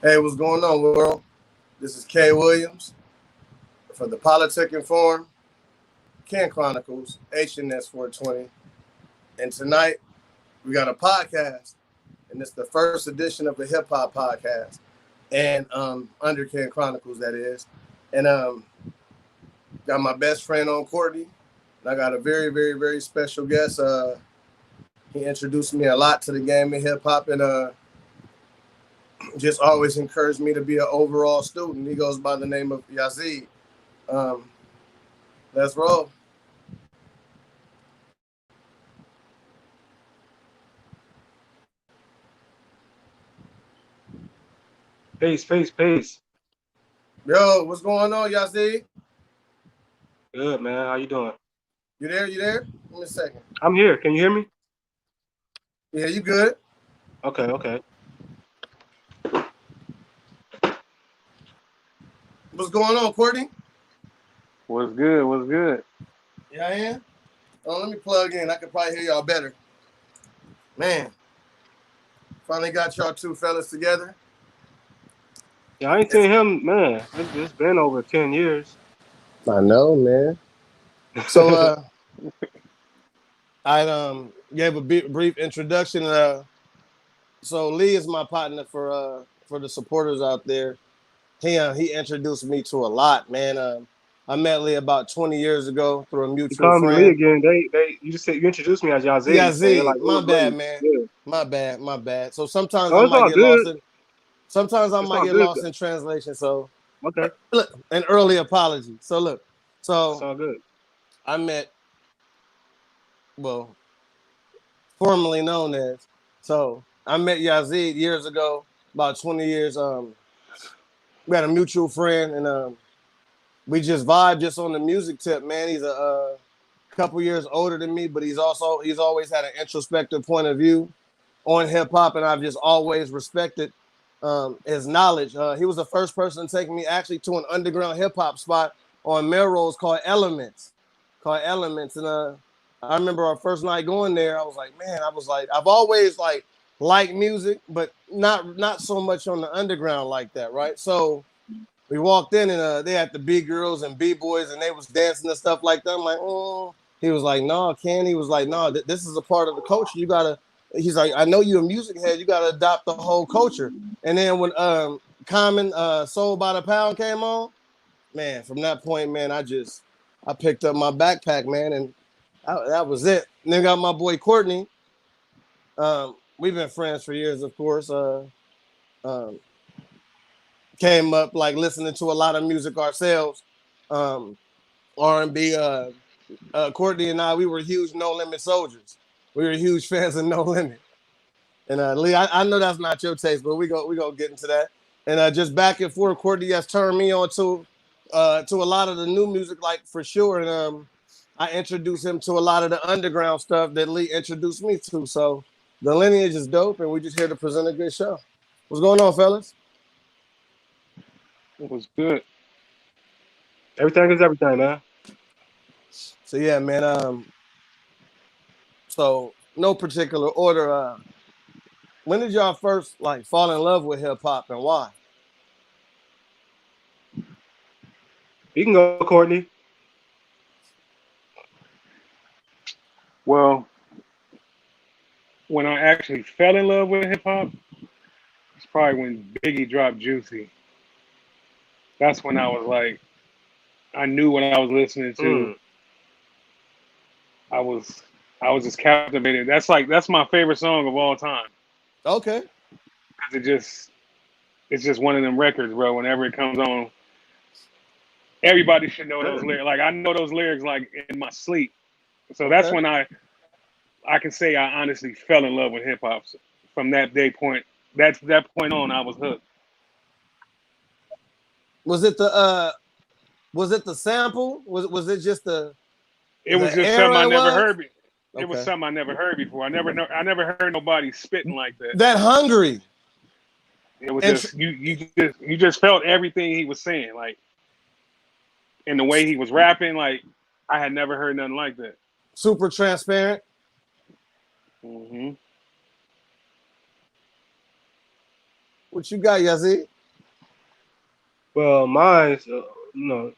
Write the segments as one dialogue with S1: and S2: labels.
S1: Hey, what's going on, world? This is Kay Williams for the Politic Inform, Can Chronicles, HNS 420. And tonight we got a podcast, and it's the first edition of the hip hop podcast, and under Can Chronicles, that is. And got my best friend on Courtney, and I got a very, very, very special guest. He introduced me a lot to the game of hip hop, and just always encouraged me to be an overall student. He goes by the name of Yazid. Um, let's roll.
S2: Peace.
S1: Yo, what's going on, Yazid?
S2: Good, man. How you doing?
S1: You there? You there? Give me a second.
S2: I'm here. Can you hear me?
S1: Yeah, you good?
S2: Okay.
S1: What's going on, Courtney?
S3: What's good? What's good?
S1: Yeah, I am. Oh, let me plug in. I can probably hear y'all better. Man, finally got y'all two fellas together.
S2: Yeah, I ain't seen him, man. It's been over 10 years.
S1: I know, man. So, I gave a brief introduction. So Lee is my partner for the supporters out there. He introduced me to a lot, man. I met Lee about 20 years ago through a
S2: You
S1: mutual
S2: called me Lee
S1: friend.
S2: again. You just said you introduced me as
S1: Yeah,
S2: Yazzie, and you're
S1: Z.
S2: like,
S1: My
S2: who's
S1: bad,
S2: Lee?
S1: man.
S2: Yeah.
S1: My bad. So sometimes I
S2: Oh, it's
S1: might
S2: all
S1: get lost
S2: good.
S1: in. Sometimes I
S2: It's
S1: might
S2: all
S1: get
S2: good.
S1: lost in translation. So
S2: Okay.
S1: look, an early apology. So look,
S2: It's
S1: so
S2: all good.
S1: I met, well, formerly known as. So I met Yazid years ago, about 20 years. We had a mutual friend, and we just vibed just on the music tip, man. He's a couple years older than me, but he's always had an introspective point of view on hip hop, and I've just always respected his knowledge. He was the first person to take me actually to an underground hip hop spot on Melrose called Elements, and I remember our first night going there. I was like, man, I've always liked music, but not so much on the underground like that, right? So we walked in, and they had the B girls and B boys, and they was dancing and stuff like that. I'm like, oh. He was like, no, Ken. He was like, no, this is a part of the culture. You gotta. He's like, I know you're a music head. You gotta adopt the whole culture. And then when Common Soul by the Pound came on, man, from that point, man, I picked up my backpack, man, and that was it. And then got my boy Courtney. We've been friends for years, of course. Um, Came up like listening to a lot of music ourselves, R&B. Courtney and I, we were huge No Limit soldiers. We were huge fans of No Limit. And Lee, I know that's not your taste, but we go get into that. And just back and forth, Courtney has turned me on to a lot of the new music, like for sure. And I introduced him to a lot of the underground stuff that Lee introduced me to. So the lineage is dope, and we just here to present a good show. What's going on, fellas?
S3: What's good?
S2: Everything is everything, man.
S1: So yeah, man. So no particular order. When did y'all first fall in love with hip hop, and why?
S2: You can go, Courtney.
S3: Well, when I actually fell in love with hip hop, it's probably when Biggie dropped Juicy. That's when I was like, I knew what I was listening to.
S2: Mm.
S3: I was, I was just captivated. That's my favorite song of all time.
S1: Okay.
S3: 'Cause it's just one of them records, bro. Whenever it comes on, everybody should know those lyrics. Like I know those lyrics like in my sleep. So that's
S1: Okay.
S3: when I can say I honestly fell in love with hip hop. So from that day point, that point on, I was hooked.
S1: Was it the sample? Was it just
S3: It was
S1: the
S3: just something
S1: era
S3: I
S1: it
S3: never
S1: was?
S3: heard. It was
S1: Okay.
S3: something I never heard before. I never heard nobody spitting like that.
S1: That hungry.
S3: It was
S1: And
S3: just you just felt everything he was saying, like in the way he was rapping. Like I had never heard nothing like that.
S1: super transparent.
S3: Hmm.
S1: What you got, Yazzie?
S2: Well, mine,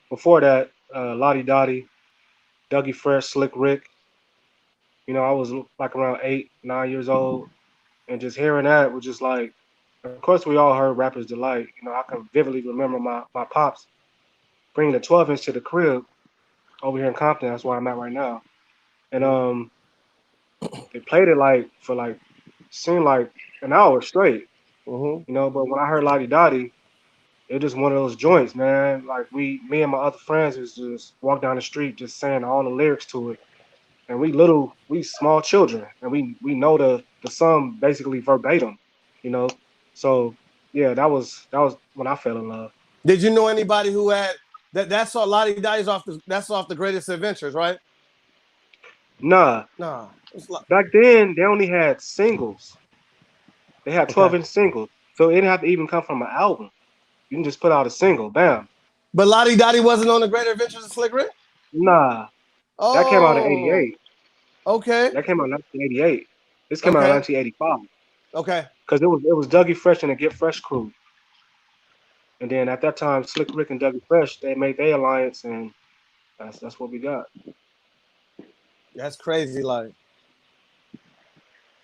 S2: before that, Lottie Dottie, Dougie Fresh, Slick Rick. I was like around 8, 9 years old, and just hearing that was just like, of course, we all heard Rapper's Delight. I can vividly remember my pops bringing the 12-inch to the crib over here in Compton. That's where I'm at right now, and they played it seemed like an hour straight.
S1: Mm-hmm.
S2: But when I heard Lottie Dottie, it just one of those joints, man. Like me and my other friends is just walk down the street just saying all the lyrics to it. And we small children, and we know the song basically verbatim, you know. So yeah, that was when I fell in love.
S1: Did you know anybody who had that? That's all. Lottie Dottie that's off the Greatest Adventures, right?
S2: Nah,
S1: Nah.
S2: back then they only had singles. They had 12-inch singles, so it didn't have to even come from an album. You can just put out a single, bam.
S1: But Lottie Dottie wasn't on the Great Adventures of Slick Rick?
S2: Nah, that came out in '88.
S1: Okay.
S2: That came out in 1988. This came out in 1985.
S1: Okay.
S2: Because it was Dougie Fresh and the Get Fresh crew. And then at that time, Slick Rick and Dougie Fresh, they made their alliance, and that's what we got.
S1: That's crazy. Like,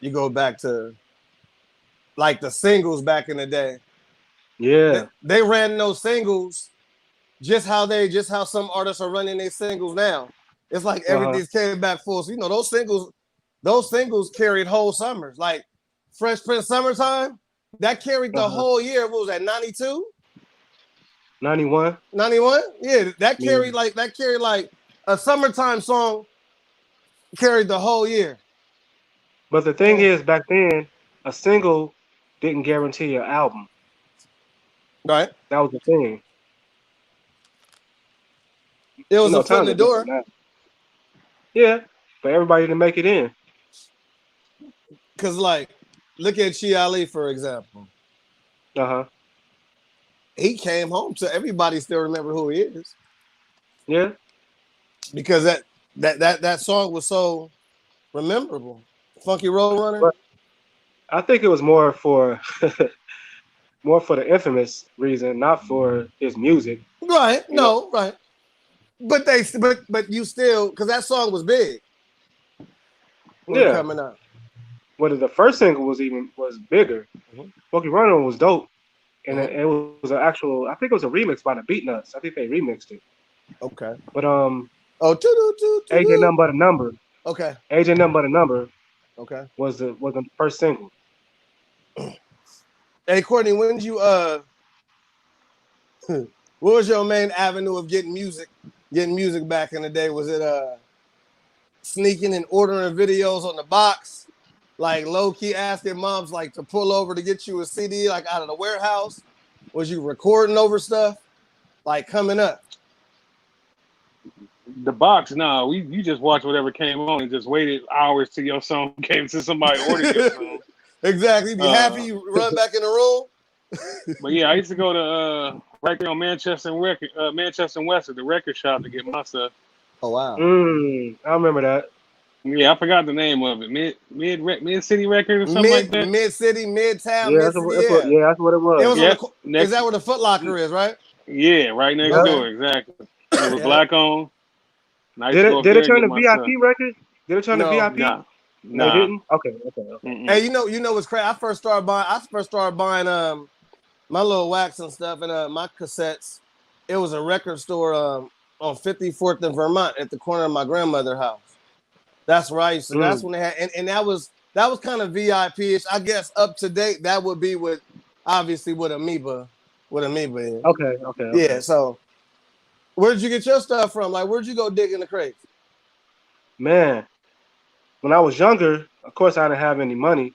S1: you go back to like the singles back in the day.
S2: Yeah.
S1: They ran those singles just how some artists are running their singles now. It's like everything's came back full. So, those singles carried whole summers. Like Fresh Prince Summertime, that carried the whole year. What was that, 92?
S2: 91?
S1: 91? Yeah, that carried like a summertime song carried the whole year.
S2: But the thing is, back then, a single didn't guarantee an album.
S1: Right.
S2: That was the thing.
S1: It was a foot in the door.
S2: Yeah, but everybody didn't make it in.
S1: Because, like, look at Chi Ali, for example. He came home, so everybody still remember who he is.
S2: Yeah.
S1: Because that song was so memorable. Funky Road Runner.
S2: But I think it was more for the infamous reason, not for his music.
S1: Right. No, right. But you still, because that song was big. Coming up.
S2: Whether the first single was bigger. Funky Runner was dope. And it was an actual, I think it was a remix by the Beatnuts. I think they remixed it.
S1: Okay.
S2: But
S1: AJ
S2: Nothing But a Number.
S1: Okay.
S2: AJ Nothing But a Number.
S1: Okay.
S2: Was the first single.
S1: Hey Courtney, when did you what was your main avenue of getting music back in the day? Was it sneaking and ordering videos on the box? Like low-key asking moms like to pull over to get you a CD like out of the warehouse? Was you recording over stuff? Like coming up?
S3: The box, no. You just watched whatever came on and just waited hours till your song came to somebody ordered your song.
S1: Exactly. Be happy you run back in the room.
S3: But yeah, I used to go to right there on Manchester and West at the record shop to get my stuff.
S1: Oh wow.
S2: I remember that.
S3: Yeah, I forgot the name of it. Mid City Record or something like that.
S1: Mid City, Midtown.
S2: Yeah, that's what it was.
S1: It was is that where the Foot Locker is, right?
S3: Yeah, right next door, exactly. It was black on.
S2: Did it turn to VIP record? Did it turn to VIP?
S3: No.
S2: They didn't? Okay.
S1: Hey, you know what's crazy? I first started buying my little wax and stuff and my cassettes. It was a record store on 54th and Vermont at the corner of my grandmother's house. That's where I used to. That's when they had, and that was kind of VIP-ish. I guess up to date that would be with Amoeba is.
S2: Okay.
S1: Yeah. So, where'd you get your stuff from? Like, where'd you go dig in the crates?
S2: Man, when I was younger, of course I didn't have any money.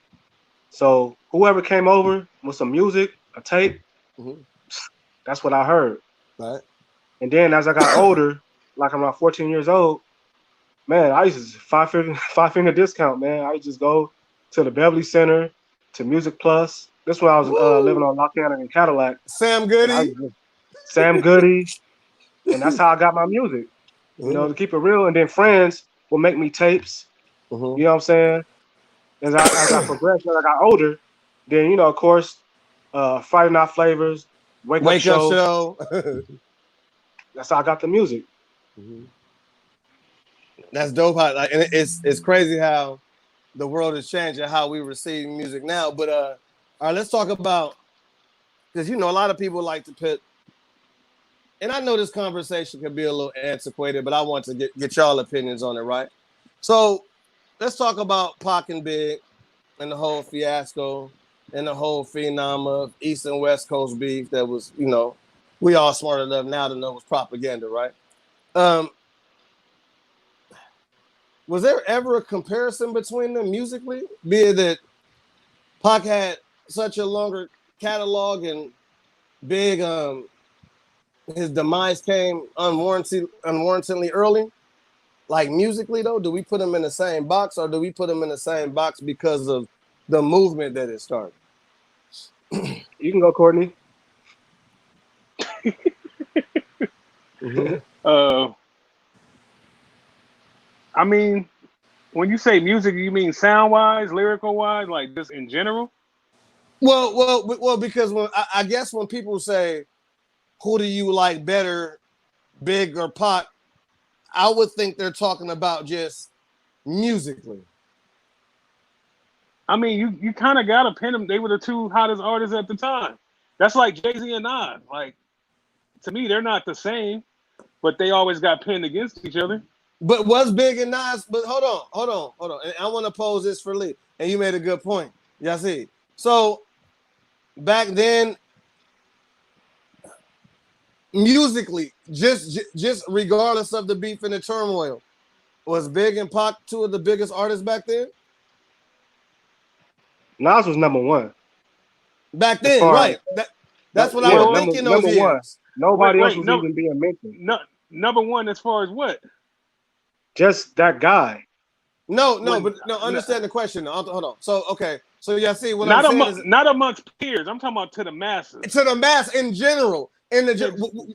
S2: So whoever came over with some music, a tape, that's what I heard.
S1: Right.
S2: And then as I got older, like around 14 years old, man, I used to five finger discount, man. I used to just go to the Beverly Center, to Music Plus. This when I was living on Lockdown in Cadillac.
S1: Sam Goody.
S2: Sam Goody. And that's how I got my music. You know, to keep it real. And then friends will make me tapes. You know what I'm saying? As I progressed, as I got older, then, of course, Friday Night Flavors, Wake Up
S1: Wake Up
S2: Show.
S1: Show.
S2: That's how I got the music.
S1: That's dope. How, like, and it's crazy how the world is changing, how we receive music now. But all right, let's talk about, because a lot of people like to put, and I know this conversation can be a little antiquated, but I want to get y'all opinions on it, right? So let's talk about Pac and Big and the whole fiasco and the whole phenom of East and West Coast beef that was, we all smart enough now to know was propaganda, right? Was there ever a comparison between them musically? Be it that Pac had such a longer catalog and Big, his demise came unwarrantedly early. Like musically though, do we put them in the same box, or do we put them in the same box because of the movement that it started?
S2: You can go, Courtney.
S3: I mean, when you say music, you mean sound-wise, lyrical-wise, like just in general?
S1: Well, because I guess when people say, who do you like better, Big or Pac, I would think they're talking about just musically.
S3: I mean, you kind of got to pin them. They were the two hottest artists at the time. That's like Jay-Z and Nas. Like, to me, they're not the same, but they always got pinned against each other.
S1: But was Big and Nas, but hold on. And I want to pose this for Lee. And you made a good point. Y'all see. So back then, musically, just regardless of the beef and the turmoil, was Big and Pac two of the biggest artists back then?
S2: Nas was number one.
S1: Back then, right. That's what I was thinking those years.
S2: One. Nobody else was even being mentioned.
S3: Number one as far as what?
S2: Just that guy.
S1: No, understand the question. Hold on. So, okay. So, yeah, see, what
S3: not
S1: I'm saying is...
S3: Not amongst peers. I'm talking about to the masses.
S1: To the mass in general.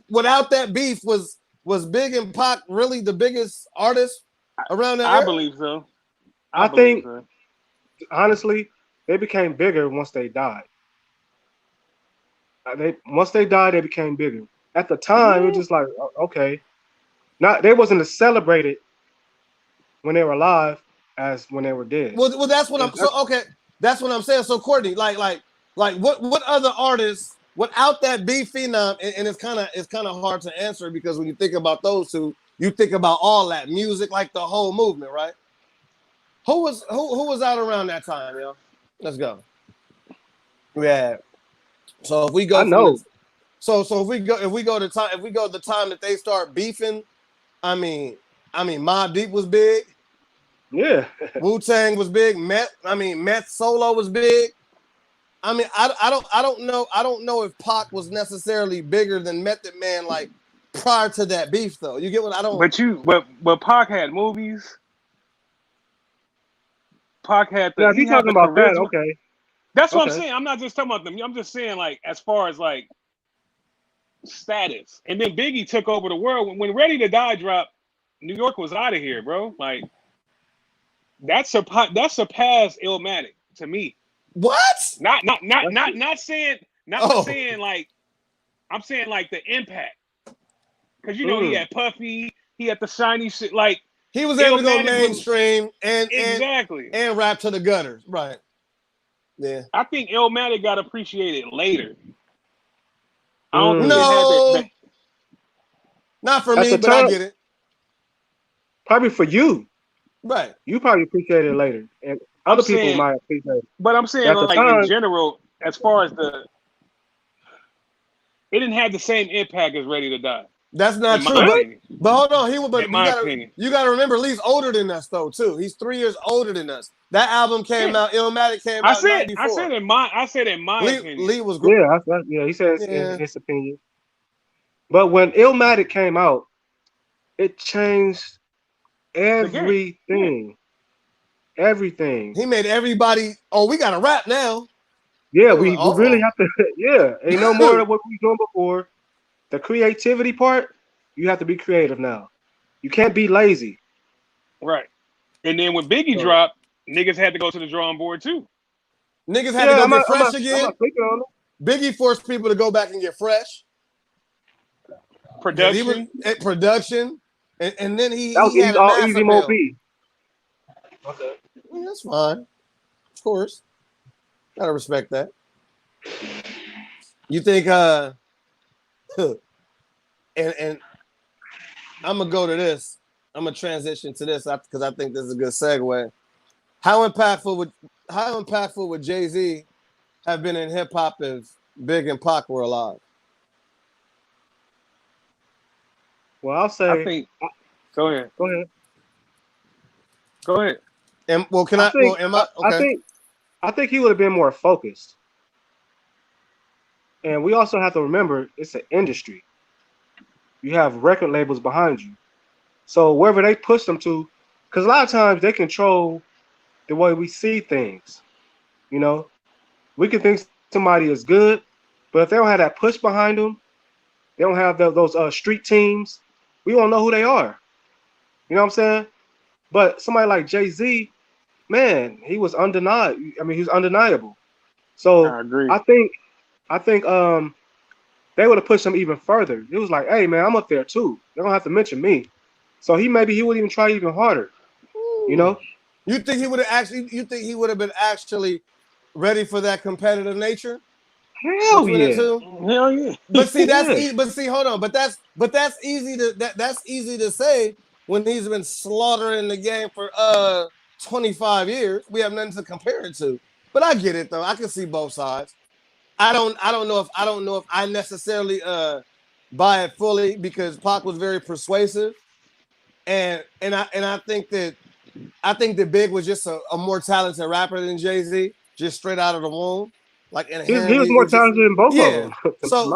S1: Without that beef, was Big and Pac really the biggest artist around that era?
S3: I believe so.
S2: I think, honestly, they became bigger once they died. Once they died, they became bigger. At the time, it was just like, okay. They wasn't as celebrated when they were alive as when they were dead.
S1: Well, that's what that's what I'm saying. So, Courtney, like what other artists without that beef phenom, and it's kind of hard to answer because when you think about those two, you think about all that music, like the whole movement, right? Who was out around that time, yo? Let's go. Yeah. So if we go, so if we go to the time that they start beefing, I mean, Mobb Deep was big.
S2: Yeah.
S1: Wu-Tang was big. Meth Solo was big. I mean, I don't know if Pac was necessarily bigger than Method Man like prior to that beef though. You get what I don't.
S3: But Pac had movies. Pac had the.
S2: Yeah, if you're talking about that, okay.
S3: That's what I'm saying. I'm not just talking about them. I'm just saying, like, as far as like status. And then Biggie took over the world. When Ready to Die dropped, New York was out of here, bro. Like that surpassed Illmatic to me.
S1: What?
S3: Not saying like, I'm saying like the impact. Because he had Puffy, he had the shiny shit. Like
S1: he was able to go mainstream and rap to the gutters, right? Yeah,
S3: I think Illmatic got appreciated later.
S1: I don't know. Not for me, but I get it.
S2: Probably for you,
S1: right?
S2: You probably appreciate it later, and other people might appreciate it.
S3: But I'm saying, like in general, as far as it didn't have the same impact as Ready to Die.
S1: That's not true. But hold on, you gotta remember, Lee's older than us though too. He's 3 years older than us. That album came out. Illmatic came out in 94.
S3: I said in my opinion.
S1: Lee was great.
S2: Yeah, he said in his opinion. But when Illmatic came out, it changed everything. Everything.
S1: He made everybody. Oh, we got to rap now.
S2: Yeah, we really have to. Yeah, ain't no more of what we were doing before. The creativity part, you have to be creative now. You can't be lazy.
S3: Right. And then when Biggie dropped, niggas had to go to the drawing board too.
S1: Niggas had to go get fresh again. Biggie forced people to go back and get fresh.
S3: Production.
S1: He was at production, and then he
S2: That was
S1: had a
S2: all
S1: mass
S2: Easy
S1: appeal.
S2: Mo B. Okay.
S1: Yeah, that's fine, of course. Gotta respect that. You think and I'm gonna go to this. I'm gonna transition to this because I think this is a good segue. How impactful would Jay-Z have been in hip hop if Big and Pac were alive?
S2: Well, I'll say.
S3: I think. Go ahead.
S2: Go ahead.
S3: Go ahead.
S1: And well, can I?
S2: think,
S1: Am I okay?
S2: I think he would have been more focused. And we also have to remember it's an industry. You have record labels behind you. So wherever they push them to, because a lot of times they control the way we see things. You know, we can think somebody is good, but if they don't have that push behind them, they don't have those street teams, we won't know who they are. You know what I'm saying? But somebody like Jay-Z, man, he was undeniable. I mean, he was undeniable. So
S3: I agree.
S2: I think they would have pushed him even further. It was like, hey man, I'm up there too. They don't have to mention me. So he would even try even harder. You know?
S1: You think he would have been actually ready for that competitive nature?
S2: Hell
S1: between the
S2: yeah.
S1: two?
S3: Hell yeah.
S1: But see, that's
S2: Yeah.
S1: easy. But see, hold on. But that's easy to say when he's been slaughtering the game for 25 years. We have nothing to compare it to. But I get it though. I can see both sides. I don't know if I necessarily buy it fully because Pac was very persuasive, and I think that Big was just a more talented rapper than Jay-Z, just straight out of the womb. Like
S2: He was more talented than both of them.
S1: So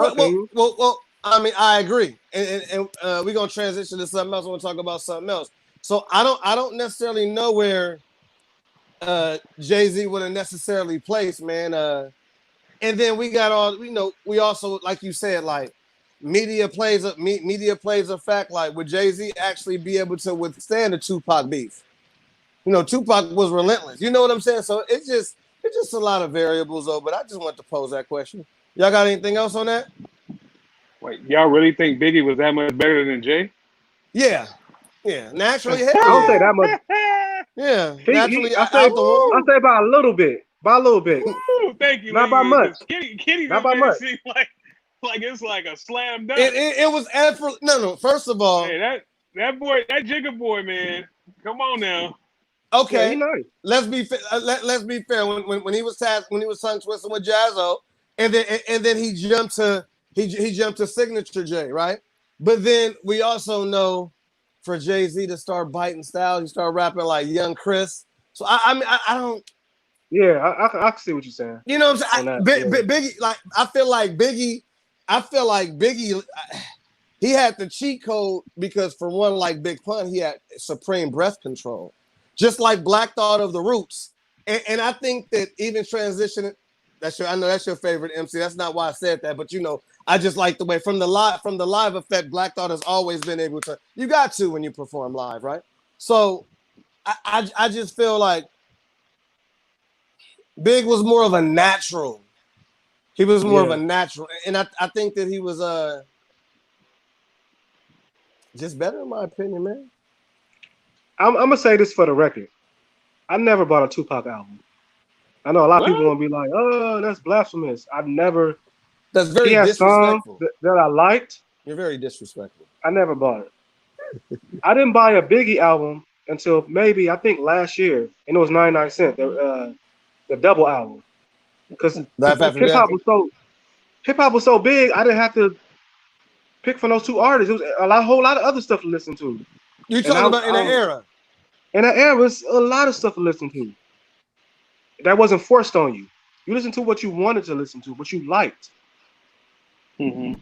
S1: well, I mean, I agree, and we're gonna transition to something else. I want to talk about something else. So I don't necessarily know where Jay-Z would have necessarily placed, man. And then we got all we also, like you said, like media plays a fact. Like, would Jay-Z actually be able to withstand the Tupac beef? Tupac was relentless. You know what I'm saying? So it's just a lot of variables though. But I just want to pose that question. Y'all got anything else on that?
S3: Wait, y'all really think Biggie was that much better than Jay?
S1: Yeah. Naturally,
S2: I don't say that much.
S1: Yeah, naturally,
S2: I say by a little bit.
S3: Ooh, thank you.
S2: Not by much.
S3: Kitty
S2: Not
S3: just
S2: by
S3: made
S2: much.
S3: it seem like it's like a slam dunk.
S1: It was effort. No. First of all,
S3: hey, that boy, that Jigga boy, man. Come on now.
S1: Okay,
S2: yeah, nice.
S1: let's be fair. When he was tongue twisting with Jazzo, and then he jumped to Signature J, right? But then we also know for Jay-Z to start biting style, he started rapping like Young Chris. So I don't.
S2: Yeah, I can see what you're saying.
S1: You know what I'm saying? Biggie, like I feel like Biggie, he had the cheat code because for one, like Big Pun, he had supreme breath control, just like Black Thought of the Roots. And I think that even transitioning, I know that's your favorite MC. That's not why I said that, but I just like the way from the live effect, Black Thought has always been able to. You got to when you perform live, right? So I just feel like Big was more of a natural. He was more of a natural, and I think that he was just better in my opinion, man.
S2: I'm gonna say this for the record. I never bought a Tupac album. I know a lot of people gonna be like, "Oh, that's blasphemous." I've never.
S1: That's very disrespectful.
S2: That I liked.
S1: You're very disrespectful.
S2: I never bought it. I didn't buy a Biggie album until maybe I think last year, and it was 99 cents. The double album, because hip hop was so big, I didn't have to pick from those two artists. It was a whole lot of other stuff to listen to.
S1: You're talking about in that era.
S2: In that era, was a lot of stuff to listen to. That wasn't forced on you. You listened to what you wanted to listen to, what you liked.
S3: Mm-hmm.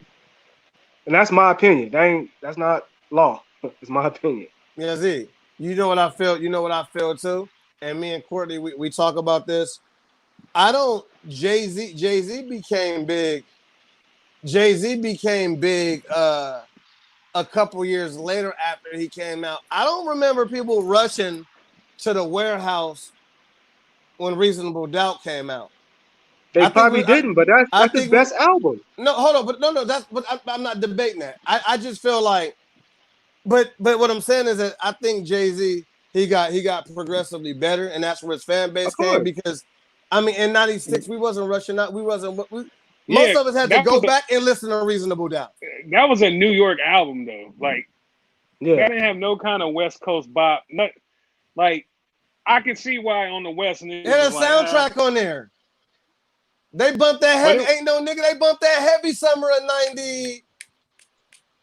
S2: And that's my opinion. That's not law. It's my opinion.
S1: Yeah, Z. You know what I feel. You know what I feel too. And me and Courtney, we talk about this. Jay-Z became big. Jay-Z became big a couple years later after he came out. I don't remember people rushing to the warehouse when Reasonable Doubt came out.
S2: They
S1: I think
S2: probably didn't, but
S1: I
S2: that's his
S1: think
S2: best album.
S1: no, hold on, but no, I'm not debating that. I just feel like, but what I'm saying is that I think Jay-Z he got progressively better, and that's where his fan base
S2: Of
S1: came
S2: course.
S1: because I mean in '96 we wasn't rushing out, most
S3: Yeah,
S1: of us had to
S3: that was
S1: go back and listen to Reasonable Doubt.
S3: that was a New York album though. Like
S2: Yeah.
S3: that didn't have no kind of West Coast bop. Not like I can see why on the West and
S1: It had a soundtrack on there. They bumped that
S3: But
S1: heavy. Ain't no nigga. They bumped that heavy summer of '90.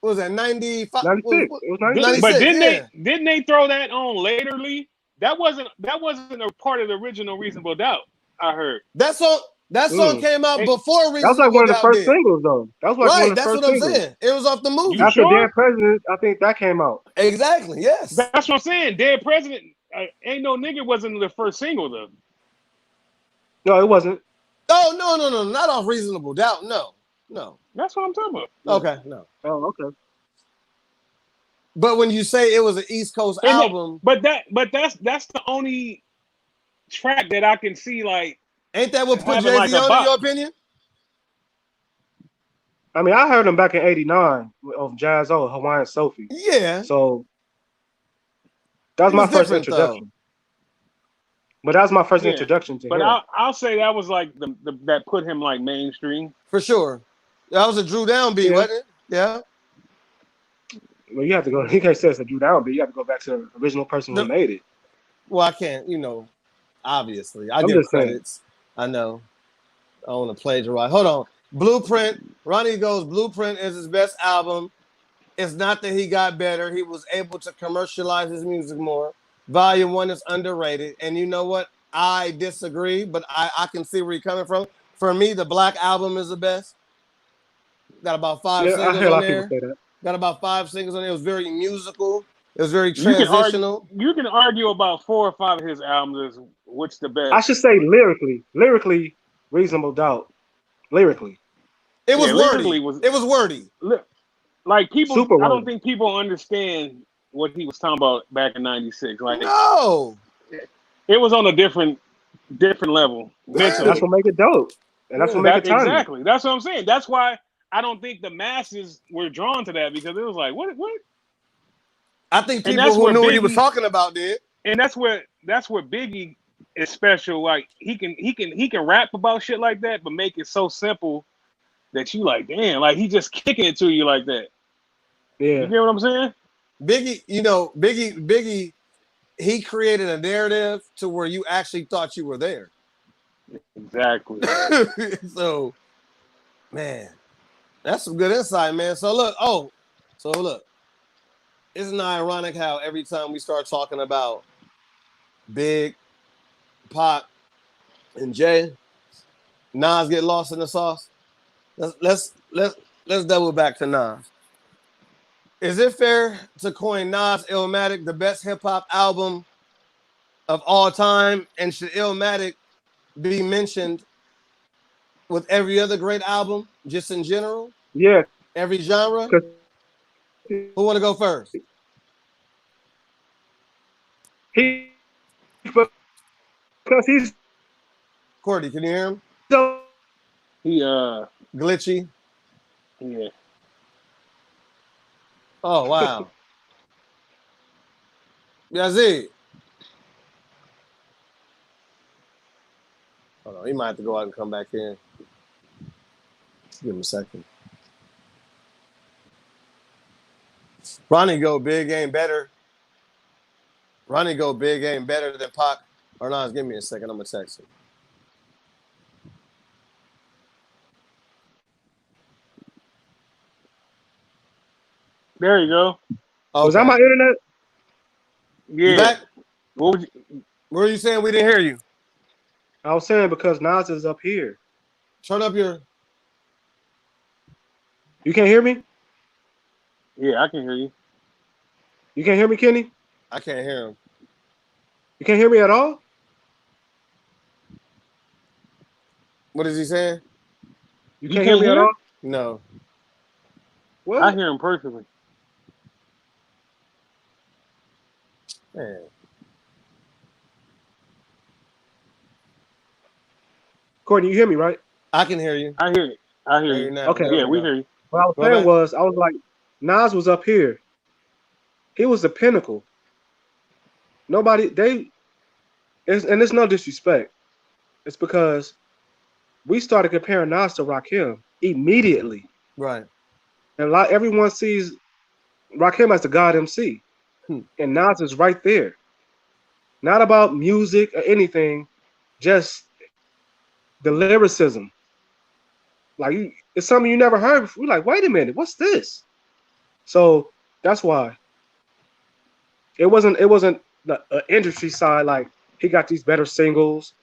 S1: What was that 95?
S2: 96. It was 96.
S3: but
S1: 96. Yeah.
S3: didn't they throw that on laterly? That wasn't a part of the original Reasonable Doubt. I heard.
S1: That song came out
S3: Hey,
S1: before
S2: That was like
S1: Reasonable
S2: one of the
S1: Doubt
S2: first
S1: did.
S2: singles, though. That was like one
S1: Right.
S2: of the
S1: That's
S2: first
S1: what I'm
S2: singles.
S1: saying. It was off the movie.
S3: You
S2: After
S3: sure?
S2: Dead President, I think that came out.
S1: Exactly. Yes.
S3: That's what I'm saying. Dead President, Ain't No Nigga wasn't the first single though.
S2: No, it wasn't.
S1: Oh no. Not off Reasonable Doubt. No.
S3: That's what I'm talking about.
S1: Okay. No.
S2: Oh, okay.
S1: But when you say it was an East Coast
S3: And
S1: album,
S3: that's the only track that I can see like
S1: ain't that what put
S3: having
S1: Jay-Z
S3: like a
S1: on in
S3: bop.
S1: your opinion?
S2: I mean, I heard him back in '89 of Jazz O, Hawaiian Sophie.
S1: Yeah.
S2: So that was
S1: It
S2: my
S1: was
S2: first
S1: different,
S2: introduction. But that was my first
S3: Yeah.
S2: introduction to
S3: But
S2: him.
S3: I'll say that was like the that put him like mainstream.
S1: For sure. That was a Drew Down beat,
S2: Yeah.
S1: wasn't it? Yeah.
S2: Well, you have to go. He can't say it's a Drew Down, but you have to go back to the original person who made it.
S1: Well, I can't, obviously. I
S2: I'm
S1: give
S2: just saying.
S1: credits. I know. I want to plagiarize. Hold on. Blueprint. Ronnie goes, Blueprint is his best album. It's not that he got better. He was able to commercialize his music more. Volume 1 is underrated. And you know what? I disagree, but I can see where you're coming from. For me, the Black Album is the best. Got about 5
S2: Yeah, I
S1: singles
S2: hear a lot
S1: on
S2: of people
S1: there.
S2: say that.
S1: Got about 5 singles on there. It was very musical. It was very
S3: You
S1: transitional.
S3: can argue about 4 or 5 of his albums, which the best.
S2: I should say lyrically, Reasonable Doubt. Lyrically.
S1: It was
S3: lyrically
S1: wordy. It was wordy.
S3: Like people,
S2: Super
S3: I don't
S2: wordy.
S3: think people understand what he was talking about back in '96. Like
S1: No.
S3: it was on a different level mentally.
S2: That's what make it dope. And that's what make it timeless.
S3: Exactly. That's what I'm saying. That's why I don't think the masses were drawn to that because it was like, what?
S1: I think
S3: And
S1: people
S3: that's
S1: who
S3: where
S1: knew what he was
S3: Biggie-
S1: talking about did.
S3: And that's where Biggie is special. Like he can rap about shit like that, but make it so simple that you like, damn, like he just kicking it to you like that.
S2: Yeah.
S3: You get what I'm saying?
S1: Biggie, he created a narrative to where you actually thought you were there.
S3: Exactly.
S1: So, man, that's some good insight, man. So look, isn't it ironic how every time we start talking about Big, Pac, and Jay, Nas get lost in the sauce? Let's double back to Nas. Is it fair to coin Nas Illmatic the best hip hop album of all time? And should Illmatic be mentioned with every other great album, just in general?
S2: Yeah.
S1: Every genre?
S2: 'Cause-
S1: Who want to go first?
S2: Because he's
S1: Cordy, can you hear him?
S2: so
S3: He
S1: Glitchy.
S3: yeah.
S1: Oh, wow. Yazid. Hold on, he might have to go out and come back in. Give him a second. Ronnie go big ain't better. Ronnie go big ain't better than Pac. Or Nas, give me a second. I'm gonna text him.
S3: There you go.
S1: Okay.
S2: Was that my internet?
S3: Yeah.
S1: You back?
S3: What would you,
S1: What are you saying? We didn't hear you.
S2: I was saying because Nas is up here.
S1: Turn up your.
S2: You can't hear me?
S3: yeah, I can hear you.
S2: You can't hear me, Kenny?
S1: I can't hear him.
S2: You can't hear me at all?
S1: What is he saying?
S2: You
S3: You
S2: can't hear
S3: can't
S2: me at
S3: hear?
S2: all?
S1: No.
S2: What?
S3: I hear him perfectly.
S1: Man.
S2: Courtney, you hear me, right?
S1: I can hear you.
S3: I hear you. I hear
S1: Hear you
S3: you.
S1: now.
S2: Okay.
S1: There
S3: Yeah, we
S1: go.
S3: hear you.
S2: What I was
S1: Go
S2: saying
S1: back.
S2: was, I was like, Nas was up here. He was the pinnacle. Nobody, and it's no disrespect. It's because we started comparing Nas to Rakim immediately.
S1: Right.
S2: And everyone sees Rakim as the God MC.
S1: Hmm.
S2: And Nas is right there. Not about music or anything, just the lyricism. Like it's something you never heard before. You're like, wait a minute, what's this? So that's why it wasn't the industry side. Like he got these better singles,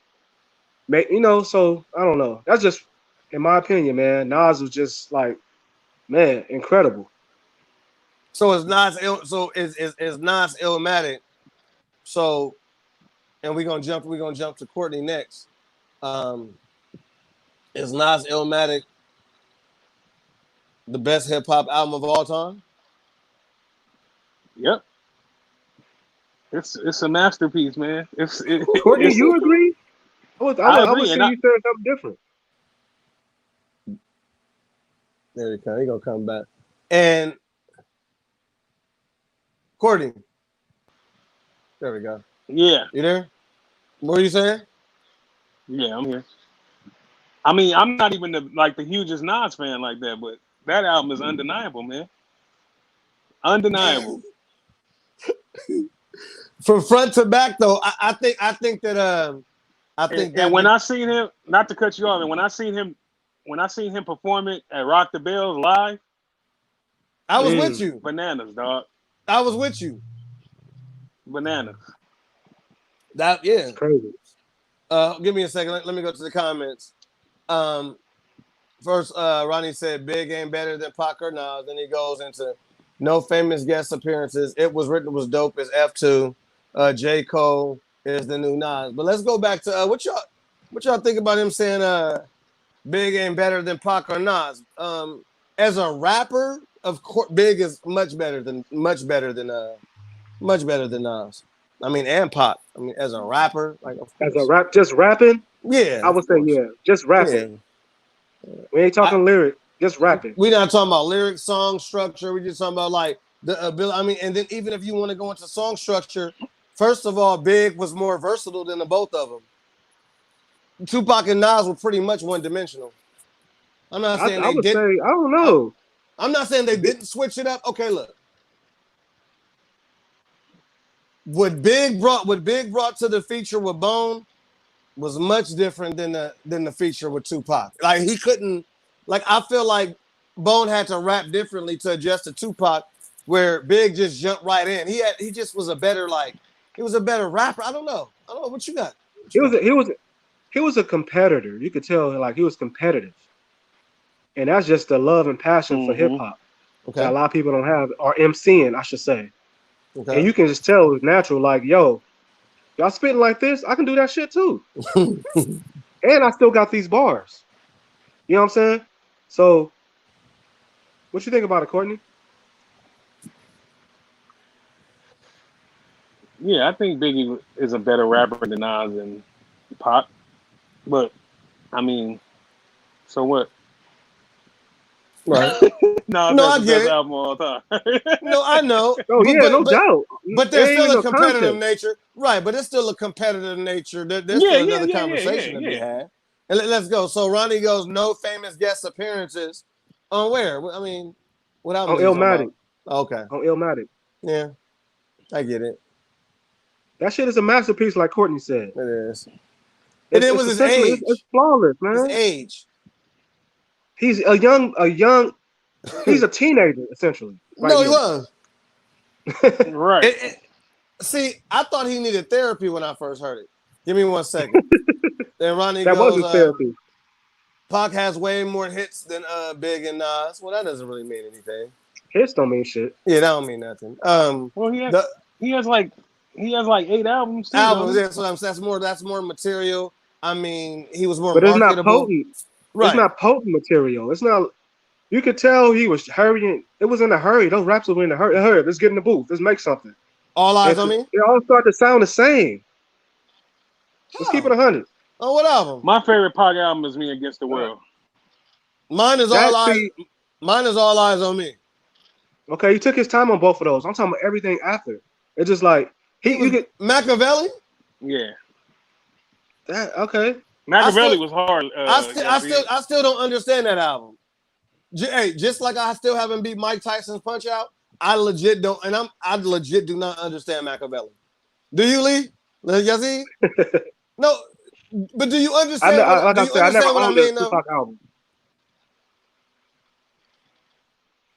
S2: So I don't know. That's just in my opinion, man. Nas was just like, man, incredible.
S1: So is Nas is Nas Illmatic. So, and we're gonna jump to Courtney next. Is Nas Illmatic the best hip hop album of all time?
S3: Yep. It's a masterpiece, man.
S2: Courtney,
S3: It's,
S2: you agree? I would
S3: agree,
S2: say
S3: and
S2: you said something different.
S1: There he come. He gonna come back. And Courtney, there we go.
S3: yeah,
S1: You there? What are you saying?
S3: yeah, I'm here. I mean, I'm not even the hugest Nas fan like that, but that album is undeniable, man. Undeniable.
S1: From front to back, though, I think that
S3: And when I seen him, not to cut you off, and when I seen him perform it at Rock the Bells live,
S1: I was with you.
S3: bananas, dog.
S1: I was with you.
S3: Bananas.
S1: That yeah.
S2: It's crazy.
S1: Give me a second. Let me go to the comments. First, Ronnie said Big ain't better than Pac or Nas. Then he goes into no famous guest appearances. It was written was dope as F2. J. Cole is the new Nas. But let's go back to what y'all think about him saying Big ain't better than Pac or Nas. As a rapper, of course, Big is much better than Nas. I mean, and Pac. I mean, as a rapper, like
S2: As a just rapping,
S1: yeah,
S2: I would say just rapping.
S1: Yeah.
S2: We ain't talking lyric, just rapping.
S1: We're not talking about lyric, song structure. We're just talking about like the ability. I mean, and then even if you want to go into song structure, first of all, Big was more versatile than the both of them. Tupac and Nas were pretty much one-dimensional. I'm not saying
S2: I would say I don't know.
S1: I'm not saying they didn't switch it up. Okay, look. What Big brought to the feature with Bone was much different than the feature with Tupac. Like he couldn't, like I feel like Bone had to rap differently to adjust to Tupac, where Big just jumped right in. He just was a better rapper. I don't know what you got.
S2: He was a competitor. You could tell like he was competitive, and that's just the love and passion for hip hop.
S1: Okay.
S2: That a lot of people don't have, or MCing, I should say.
S1: Okay.
S2: And you can just tell it's natural. Like, yo, y'all spitting like this, I can do that shit too. And I still got these bars. You know what I'm saying? So, what you think about it, Courtney?
S3: Yeah, I think Biggie is a better rapper than Nas and Pac. But I mean, so what?
S1: Right.
S3: Nas
S1: No,
S3: has
S1: I
S3: the
S1: get
S3: best
S1: it.
S3: album of all time.
S1: No, I know.
S2: Oh yeah, no doubt.
S1: But there's
S2: There ain't
S1: still a
S2: no
S1: competitive
S2: contest.
S1: nature, right? But it's still a competitive nature. There's
S3: Yeah,
S1: still
S3: yeah,
S1: another
S3: yeah,
S1: conversation
S3: yeah,
S1: to be
S3: yeah.
S1: had. And let's go. So Ronnie goes, no famous guest appearances on where? I mean, what album?
S2: On
S1: is he talking
S2: Illmatic.
S1: about? Okay,
S2: On Illmatic.
S1: yeah, I get it.
S2: That shit is a masterpiece, like Courtney said.
S1: It is.
S2: It's,
S1: it was his
S2: essentially-
S1: age.
S2: It's flawless, man.
S1: His age.
S2: He's a young. He's a teenager, essentially.
S1: No, he
S2: now.
S1: was.
S3: Right.
S1: See, I thought he needed therapy when I first heard it. Give me 1 second. Then Ronnie
S2: That
S1: goes,
S2: wasn't therapy.
S1: Pac has way more hits than Big and Nas. Well, that doesn't really mean anything.
S2: Hits don't mean shit.
S1: Yeah, that don't mean nothing.
S3: Well, he has like 8 albums. Too,
S1: Albums,
S3: though.
S1: yeah, so that's more material. I mean, he was more
S2: But it's not
S1: marketable.
S2: potent.
S1: Right.
S2: It's not potent material. It's not. You could tell he was hurrying. It was in a hurry. Those raps were in a hurry. Hurry, let's get in the booth. Let's make something.
S1: All eyes on me?
S2: It all started to sound the same. Let's keep it 100.
S1: On what album?
S3: My favorite Pac album is Me Against the World.
S1: Mine is
S2: That,
S1: all eyes.
S2: see,
S1: Mine is all eyes on me.
S2: okay, he took his time on both of those. I'm talking about everything after. It's just like you get
S1: Machiavelli.
S3: Yeah.
S2: that. Okay,
S3: Machiavelli was hard.
S1: I still don't understand that album. Hey, just like I still haven't beat Mike Tyson's Punch Out, I legit don't, and I legit do not understand Machiavelli. Do you, Lee? Yazid? No, but do you understand?
S2: like I said, I never
S1: what I
S2: owned
S1: mean?
S2: a Tupac album.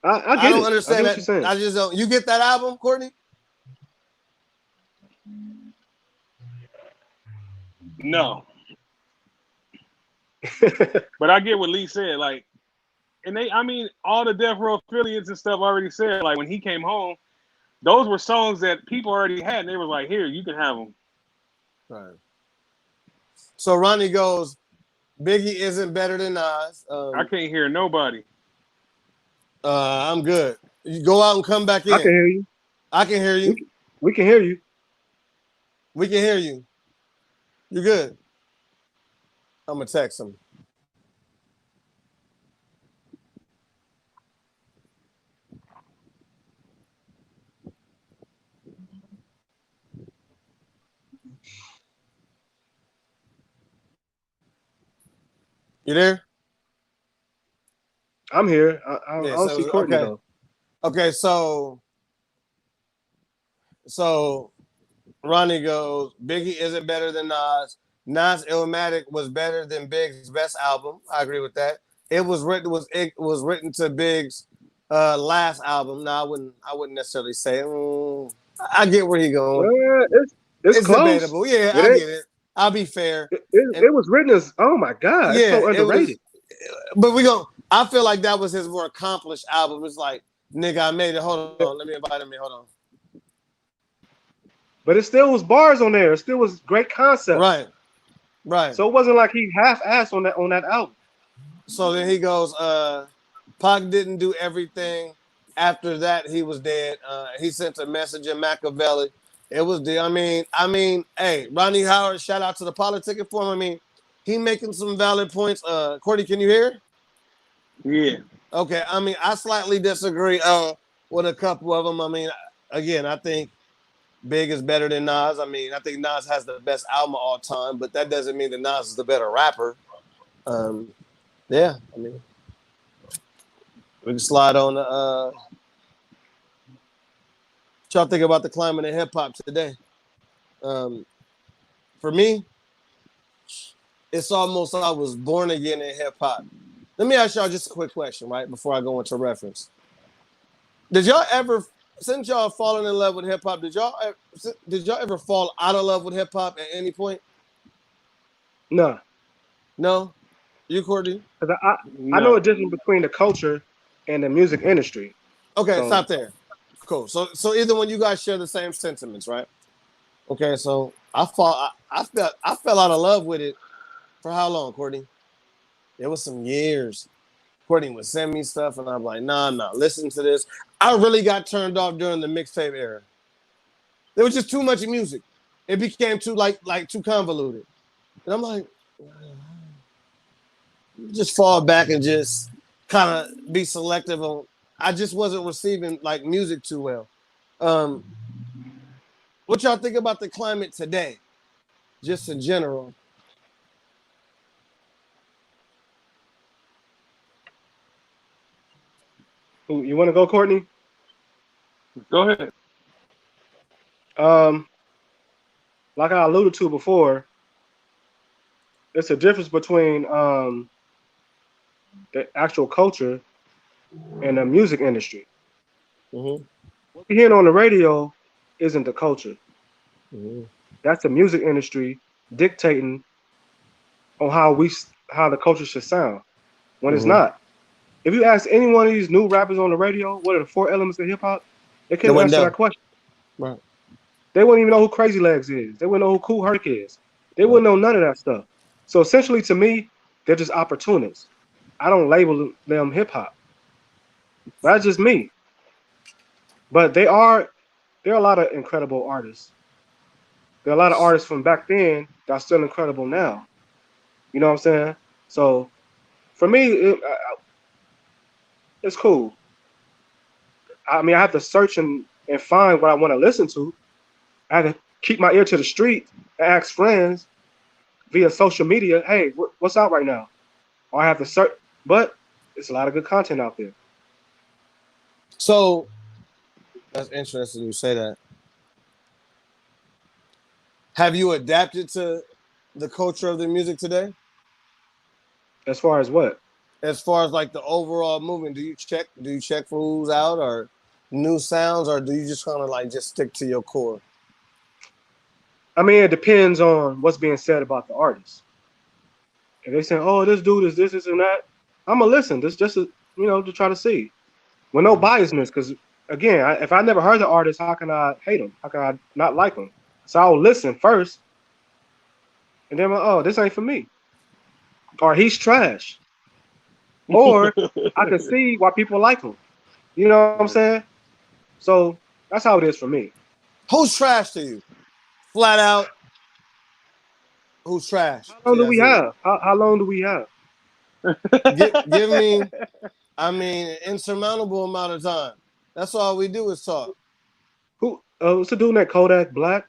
S2: I
S1: I
S2: get
S1: don't
S2: it.
S1: understand
S2: I get what
S1: that.
S2: you're saying.
S1: I just don't. You get that album, Courtney?
S3: No. But I get what Lee said. Like, and I mean, all the Death Row affiliates and stuff already said, like, when he came home, those were songs that people already had. And they were like, here, you can have them.
S1: Right. So Ronnie goes, Biggie isn't better than Nas.
S3: I can't hear nobody.
S1: I'm good. You go out and come back in.
S2: I can hear you.
S1: I can hear you.
S2: We can hear you.
S1: We can hear you. You good? I'm gonna text him. You there?
S2: I'm here. I don't see Courtney though.
S1: Okay, so Ronnie goes, Biggie isn't better than Nas. Nas Illmatic was better than Big's best album. I agree with that. It was written to Big's last album. No, I wouldn't necessarily say it. I get where he going.
S2: It's close.
S1: Debatable. Yeah, I get it. I'll be fair.
S2: It was written as, oh my God, it's so underrated.
S1: But I feel like that was his more accomplished album. It's like, nigga, I made it. Hold on. Let me invite him in. Hold on.
S2: But it still was bars on there. It still was great concept.
S1: Right.
S2: So it wasn't like he half-assed on that album.
S1: So then he goes, Pac didn't do everything. After that, he was dead. He sent a message in Machiavelli. It was I mean, hey, Ronnie Howard, shout out to the politicking for him. I mean, he making some valid points. Courtney, can you hear?
S3: Yeah.
S1: Okay. I mean, I slightly disagree with a couple of them. I mean, again, I think Big is better than Nas. I mean, I think Nas has the best album of all time, but that doesn't mean that Nas is the better rapper. Yeah, I mean, we can slide on the what y'all think about the climate of hip hop today? For me, it's almost like I was born again in hip hop. Let me ask y'all just a quick question, right? Before I go into reference. Did y'all ever, since y'all fallen in love with hip hop, did y'all ever fall out of love with hip hop at any point?
S2: No.
S1: No? You, Courtney?
S2: Because I know a difference between the culture and the music industry.
S1: Okay, stop there. Cool. So either one, you guys share the same sentiments, right? Okay, so I fell out of love with it for how long, Courtney? It was some years. Courtney would send me stuff, and I'm like, nah, listen to this. I really got turned off during the mixtape era. There was just too much music. It became too too convoluted. And I'm like, just fall back and just kind of be selective on. I just wasn't receiving like music too well. What y'all think about the climate today, just in general?
S2: You want to go, Courtney?
S3: Go ahead.
S2: Like I alluded to before, it's a difference between the actual culture and the music industry.
S1: Mm-hmm.
S2: What you're hearing on the radio isn't the culture.
S1: Mm-hmm.
S2: That's the music industry dictating on how the culture should sound. When it's not. If you ask any one of these new rappers on the radio, what are the 4 elements of hip hop? They couldn't answer that question.
S1: Right.
S2: They wouldn't even know who Crazy Legs is. They wouldn't know who Kool Herc is. They wouldn't know none of that stuff. So essentially, to me, they're just opportunists. I don't label them hip hop. That's just me. But there are a lot of incredible artists. There are a lot of artists from back then that are still incredible now. You know what I'm saying? So for me, it's cool. I mean, I have to search and find what I want to listen to. I have to keep my ear to the street and ask friends via social media, hey, what's out right now? Or I have to search, but it's a lot of good content out there.
S1: So that's interesting you say that. Have you adapted to the culture of the music today?
S2: As far as what?
S1: As far as like the overall movement, do you check for who's out or new sounds, or do you just kind of like just stick to your core?
S2: I mean, it depends on what's being said about the artist. If they say, "Oh, this dude is this, and that," I'm gonna listen. Just to, to try to see, with no biasness. Because again, if I never heard the artist, how can I hate him? How can I not like him? So I'll listen first, and then oh, this ain't for me, or he's trash, or I can see why people like him. You know what I'm saying? So that's how it is for me.
S1: Who's trash to you? Flat out. Who's trash?
S2: How long do we have? How long do we have?
S1: Give me, I mean, an insurmountable amount of time. That's all we do is talk.
S2: Who? What's the dude that Kodak Black?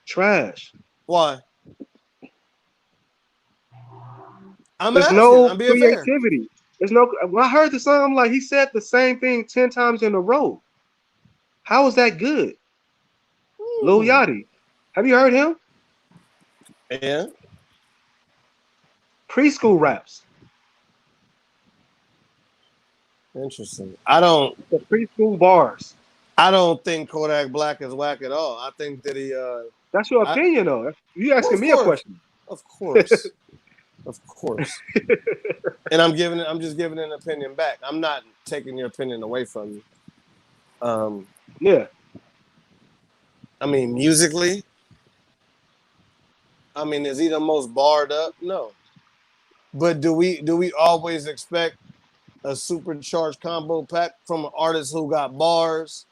S2: Trash.
S1: Why?
S2: There's no creativity. Fair. There's no. When I heard the song, I'm like, he said the same thing 10 times in a row. How is that good? Lil Yachty. Have you heard him?
S1: Yeah.
S2: Preschool raps.
S1: Interesting. The
S2: preschool bars.
S1: I don't think Kodak Black is whack at all. I think that he
S2: that's your opinion though. You asking me a question.
S1: Of course. Of course. And I'm just giving an opinion back. I'm not taking your opinion away from you.
S2: Yeah.
S1: I mean, musically, is he the most barred up? No. But do we always expect a supercharged combo pack from an artist who got bars?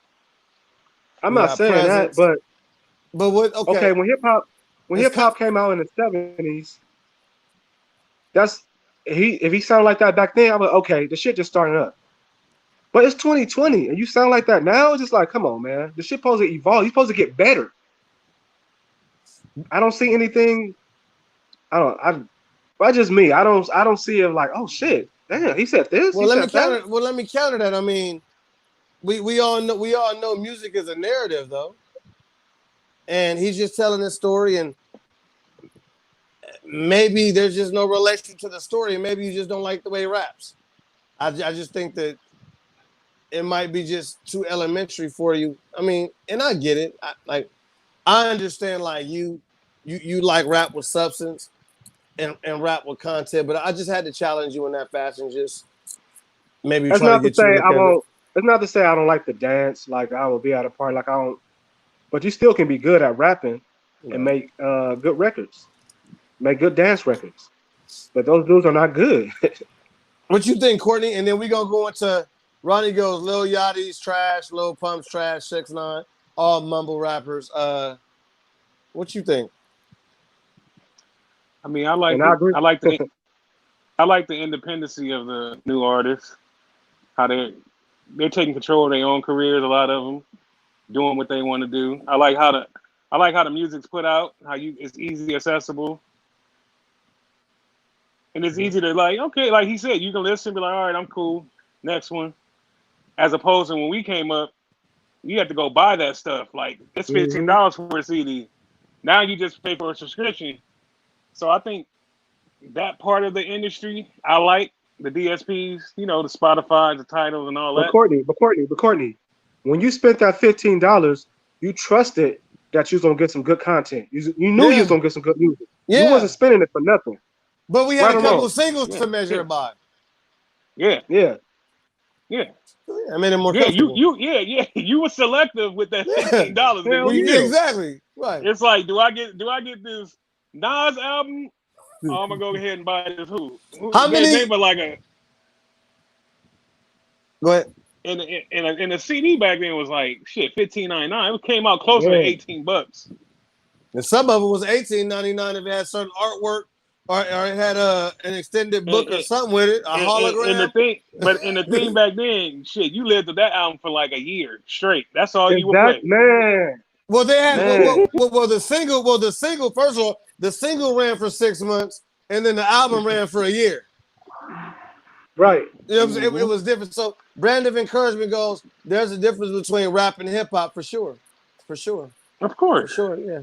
S2: I'm not saying presence? That,
S1: but what?
S2: Okay, when hip hop came out in the 70s, if he sounded like that back then, I'm like, okay, the shit just started up. But it's 2020, and you sound like that now. It's just like, come on, man. The shit supposed to evolve. You're supposed to get better. I don't see anything. That's just me. I don't see it like, oh shit, damn, he said this.
S1: Well, let me counter that. I mean, we all know music is a narrative, though, and he's just telling this story, and maybe there's just no relation to the story, and maybe you just don't like the way he raps. I just think that it might be just too elementary for you. I mean, and I get it. I understand, like you like rap with substance and rap with content, but I just had to challenge you in that fashion. Just maybe
S2: that's not to say I won't. It's not to say I don't like to dance. Like I will be at a party. Like I don't. But you still can be good at rapping and make good records, make good dance records. But those dudes are not good.
S1: What you think, Courtney? And then we gonna go into. Ronnie goes, Lil Yachty's trash, Lil Pump's trash, 6ix9ine, all mumble rappers. What you think?
S3: I mean, I like the independency of the new artists. How they're taking control of their own careers. A lot of them doing what they want to do. I like how the music's put out. It's easy accessible, and it's easy to like he said, you can listen, be like, all right, I'm cool. Next one. As opposed to when we came up, you had to go buy that stuff. Like it's $15 for a CD. Now you just pay for a subscription. So I think that part of the industry, I like the DSPs, the Spotify, the titles, and all that.
S2: But Courtney, when you spent that $15, you trusted that you was gonna get some good content. You knew you was gonna get some good music. Yeah. You wasn't spending it for nothing.
S1: But we had a couple of singles to measure it by.
S3: Yeah.
S2: Yeah.
S3: Yeah.
S1: I made it more comfortable.
S3: You were selective with that $15.
S1: Exactly. Right.
S3: It's like, do I get this Nas album? Oh, I'm gonna go ahead and buy this.
S1: How many?
S3: They were like a.
S1: Go ahead.
S3: And a CD back then was like shit, $15.99. It came out closer to $18.
S1: And some of it was $18.99 if it had certain artwork or it had an extended book or
S3: And,
S1: something with it, a
S3: and the
S1: hologram.
S3: thing, and the thing back then, shit, you lived with that album for like a year straight. That's all you would
S2: Exact
S3: play.
S2: man.
S1: Well, they had
S2: Man.
S1: the single. Well, the single. First of all, the single ran for 6 months, and then the album ran for a year.
S2: Right.
S1: You know what I'm saying? It was different. So, brand of encouragement goes. There's a difference between rap and hip hop for sure, for sure,
S3: Of
S1: for
S3: course.
S1: sure. Yeah,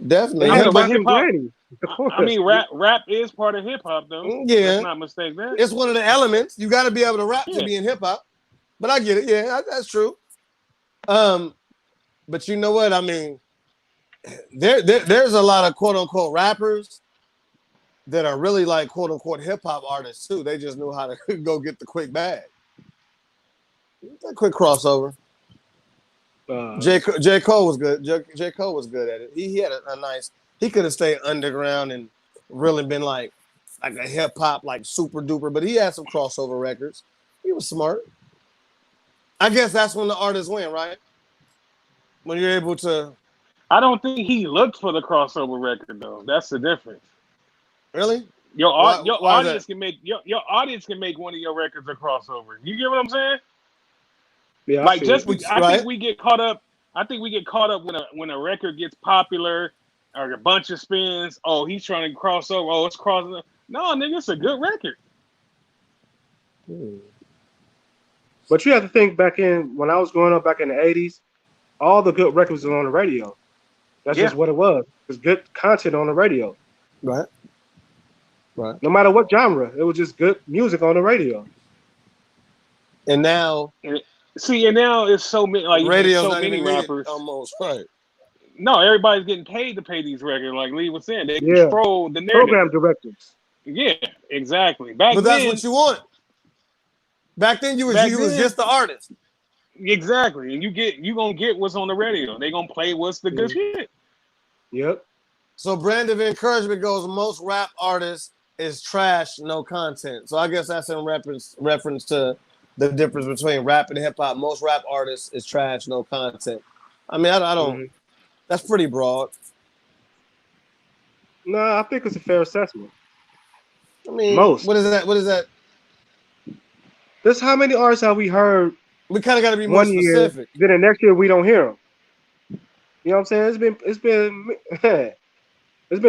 S1: definitely.
S2: They had
S3: I mean, but
S2: Rock
S3: hip
S2: and
S3: hop.
S2: Granny. Of course.
S3: I mean, rap is part of hip hop, though.
S1: Yeah,
S3: Let's not mistake that.
S1: it's one of the elements. You got to be able to rap to
S3: Yeah.
S1: be in hip hop. But I get it. Yeah, that's true. But you know what? I mean, there's a lot of quote unquote rappers that are really like quote unquote hip hop artists too. They just knew how to go get the quick bag. That quick crossover. J. Cole was good. J. Cole was good at it. He had a nice. He could have stayed underground and really been like a hip hop, like super duper. But he had some crossover records. He was smart. I guess that's when the artists win, right? When you're able to.
S3: I don't think he looked for the crossover record, though. That's the difference.
S1: Really?
S3: Your
S1: Why
S3: audience can make your audience can make one of your records a crossover. You get what I'm saying?
S2: Yeah,
S3: Like
S2: I
S3: just
S2: see.
S3: I think we get caught up. I think we get caught up when a record gets popular or a bunch of spins. Oh, he's trying to cross over. Oh, it's crossing. No, nigga, it's a good record.
S2: But you have to think back in when I was growing up back in the 80s, all the good records were on the radio. That's just what it was. It's good content on the radio.
S1: Right.
S2: No matter what genre, it was just good music on the radio.
S1: And now,
S3: and now it's so many like
S1: radio's
S3: so
S1: not
S3: many
S1: even
S3: rappers.
S1: almost right.
S3: No, everybody's getting paid to pay these records. Like Lee was saying, they
S2: Yeah.
S3: control the narrative.
S2: Program directors.
S3: Yeah, exactly. Back
S1: But that's
S3: then,
S1: what you want. Back then, you was just the artist.
S3: Exactly, and you gonna get what's on the radio. They gonna play what's the good shit.
S2: Yep.
S1: So brand of encouragement goes. Most rap artists is trash, no content. So I guess that's in reference to the difference between rap and hip hop. Most rap artists is trash, no content. I mean, I don't. That's pretty broad.
S2: No, I think it's a fair assessment.
S1: I mean,
S2: most.
S1: What is that? What is that?
S2: This how many artists have we heard?
S1: We kind of got to be more specific.
S2: Then the next year we don't hear them. You know what I'm saying? It's been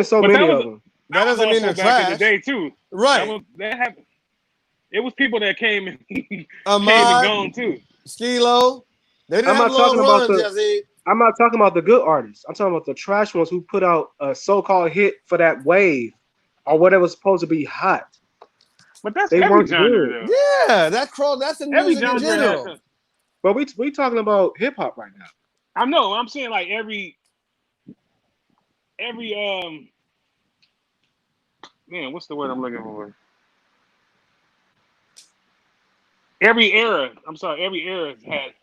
S2: so many of them.
S1: That doesn't mean they're trash.
S3: In the day too,
S1: right?
S3: That happened. It was people that came and came
S1: and
S3: gone too.
S1: Skilo. They didn't
S2: I'm
S1: have long runs,
S2: I'm not talking about the good artists. I'm talking about the trash ones who put out a so-called hit for that wave or whatever's supposed to be hot.
S3: But that's every genre, though.
S1: Yeah, that's in music in general.
S2: But we talking about hip hop right now.
S3: I know. I'm saying like every man, what's the word I'm looking for? Every era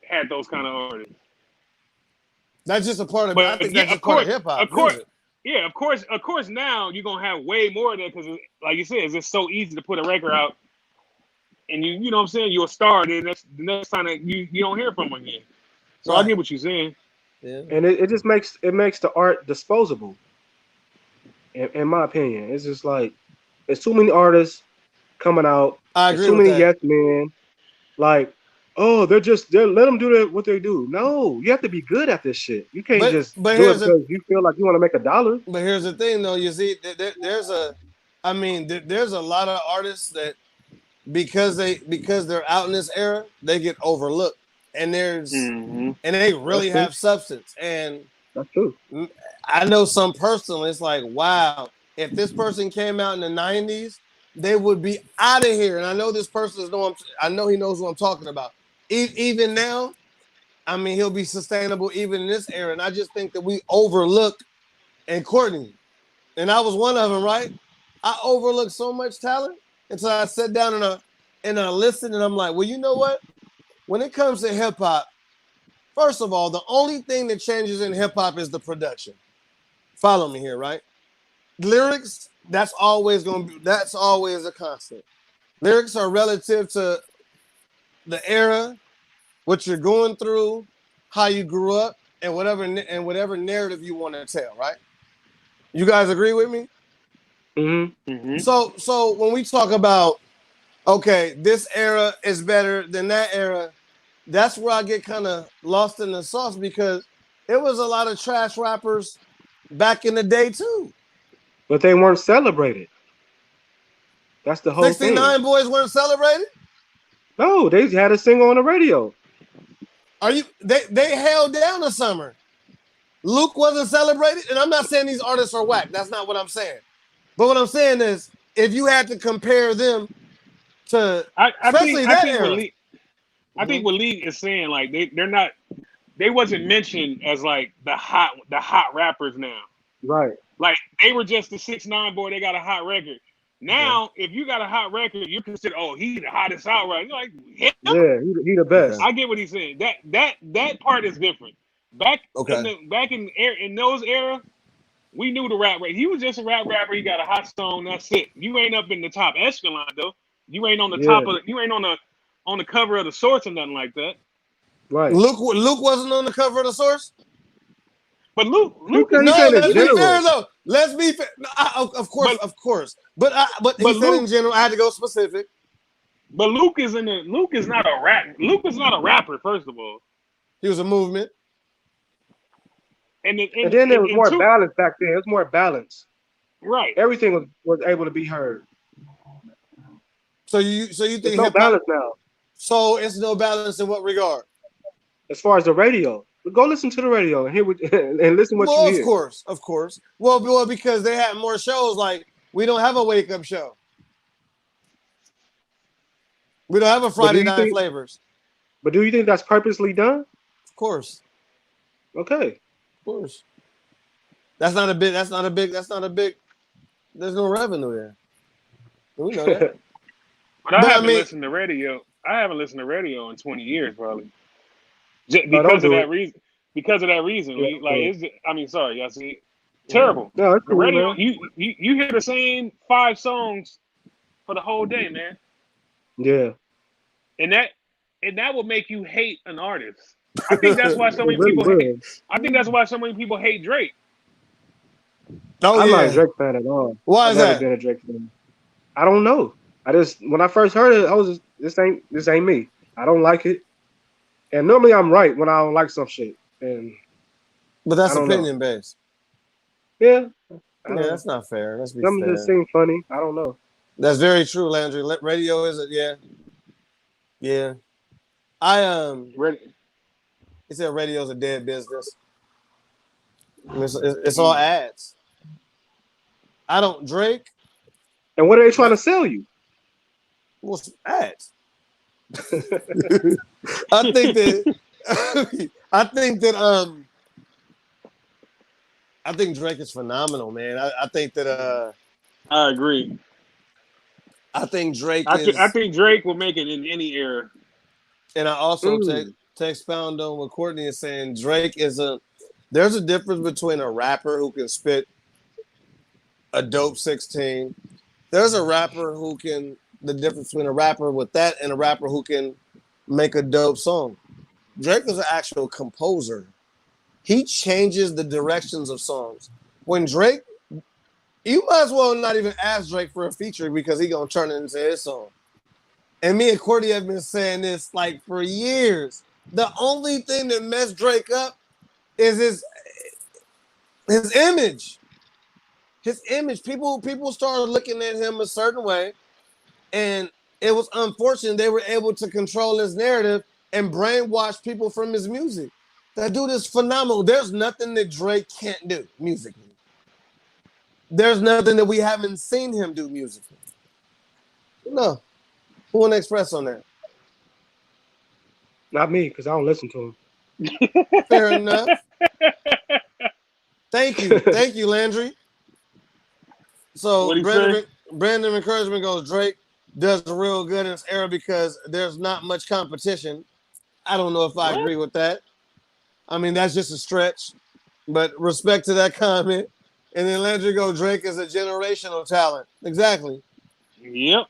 S3: had those kind of artists.
S1: That's just a part of.
S3: But
S1: I think that's just part of hip hop.
S3: Of course. Now you're gonna have way more of that because, like you said, it's just so easy to put a record out, and you know what I'm saying. You're a star. Then the next time that you don't hear from them again. So I get what you're saying.
S2: Yeah. And it just makes the art disposable. In my opinion, it's just like there's too many artists coming out.
S1: I agree.
S2: There's too many yes men. Like, oh, they're let them do what they do. No, you have to be good at this shit. You can't do it because you feel like you want to make $1.
S1: But here's the thing, though. You see, there's a lot of artists that because they're out in this era, they get overlooked, and and they really have substance. And
S2: that's true.
S1: I know some personally. It's like, wow, if this person came out in the '90s, they would be out of here. And I know this person I know he knows what I'm talking about. Even now, I mean, he'll be sustainable even in this era. And I just think that we overlook, and Courtney, and I was one of them, right? I overlooked so much talent until I sat down and I listened, and I'm like, well, you know what? When it comes to hip hop, first of all, the only thing that changes in hip hop is the production. Follow me here, right? Lyrics, that's always a constant. Lyrics are relative to the era, what you're going through, how you grew up, and whatever narrative you want to tell, right? You guys agree with me?
S2: Mm-hmm.
S1: So when we talk about okay, this era is better than that era, that's where I get kind of lost in the sauce because it was a lot of trash rappers back in the day too.
S2: But they weren't celebrated. That's the whole thing.
S1: 69 Boys weren't celebrated.
S2: No, they had a single on the radio.
S1: Are you? They held down the summer. Luke wasn't celebrated, and I'm not saying these artists are whack. That's not what I'm saying. But what I'm saying is, if you had to compare them to, especially that era,
S3: I think what Lee is saying, like they wasn't mentioned as like the hot rappers now.
S2: Right.
S3: Like they were just the 6ix9ine boy. They got a hot record. Now, if you got a hot record, you consider, oh, he the hottest out right. You're like, him?
S2: Yeah, he the best.
S3: I get what he's saying. That part is different. Back in those era, we knew the rap rate. He was just a rap rapper. He got a hot song. That's it. You ain't up in the top echelon though. You ain't on the top of. You ain't on the cover of the Source or nothing like that.
S2: Right.
S1: Luke wasn't on the cover of the Source.
S3: But Luke.
S1: No, let's be fair though. Let's be fair. Of course. But he said in general. I had to go specific.
S3: But Luke is not a rap. Luke is not a rapper. First of all,
S1: he was a movement.
S3: And
S2: then there was more balance back then. It was more balance.
S3: Right.
S2: Everything was able to be heard.
S1: So you think
S2: there's no balance now?
S1: So it's no balance in what regard?
S2: As far as the radio. Go listen to the radio and hear and listen what you hear.
S1: Of course. Well, because they have more shows. Like we don't have a wake up show. We don't have a Friday Night Flavors.
S2: But do you think that's purposely done?
S1: Of course.
S2: Okay.
S1: Of course. That's not a big. There's no revenue there. We know that.
S3: But I haven't listened to radio. I haven't listened to radio in 20 years, probably. Because of that reason.
S2: Yeah,
S3: like, sorry, y'all see. Terrible.
S2: No, it's
S3: the radio. Man. You hear the same 5 songs for the whole day, man.
S2: Yeah.
S3: And that will make you hate an artist. I think that's why so many people hate. I think that's why so many people hate Drake.
S2: I'm not a Drake fan at all.
S1: Why is that?
S2: I've never been a Drake fan. I don't know. When I first heard it, I was just, this ain't me. I don't like it. And normally I'm right when I don't like some shit.
S1: But that's opinion based.
S2: Yeah.
S1: That's not fair. Let's be
S2: fair. Some just seem funny. I don't know.
S1: That's very true, Landry. Radio is it? Yeah. Yeah. He said radio's a dead business. It's all ads. Drake.
S2: And what are they trying to sell you?
S1: Well, ads. I think Drake is phenomenal, man. I think that
S3: I agree.
S1: I think Drake
S3: I think Drake will make it in any era.
S1: And I also to expound on what Courtney is saying, Drake is there's a difference between a rapper who can spit a dope 16. There's a rapper the difference between a rapper with that and a rapper who can make a dope song. Drake is an actual composer. He changes the directions of songs. When Drake, you might as well not even ask Drake for a feature because he's going to turn it into his song. And me and Courtney have been saying this like for years. The only thing that messed Drake up is his image. His image. People started looking at him a certain way. And it was unfortunate they were able to control his narrative and brainwash people from his music. That dude is phenomenal. There's nothing that Drake can't do musically. There's nothing that we haven't seen him do musically. No. Who want to express on that?
S2: Not me, because I don't listen to him.
S1: Fair enough. Thank you, Landry. So Brandon Encouragement goes, Drake does real good in this era because there's not much competition. I don't know if I agree with that. I mean, that's just a stretch. But respect to that comment. And then Landry goes, Drake is a generational talent. Exactly.
S3: Yep.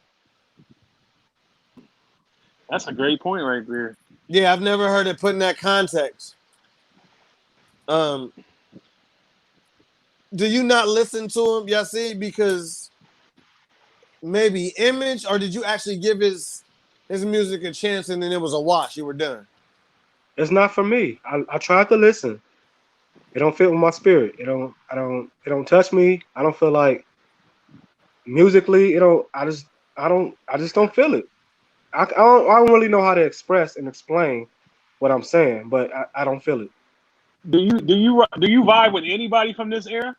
S3: That's a great point right there.
S1: Yeah, I've never heard it put in that context. Do you not listen to him, Yassi? Because maybe image, or did you actually give his music a chance and then it was a wash? You were done.
S2: It's not for me. I tried to listen. It don't fit with my spirit. It don't touch me. I don't feel like musically. I just don't feel it. I don't really know how to express and explain what I'm saying, but I don't feel it.
S3: Do you vibe with anybody from this era?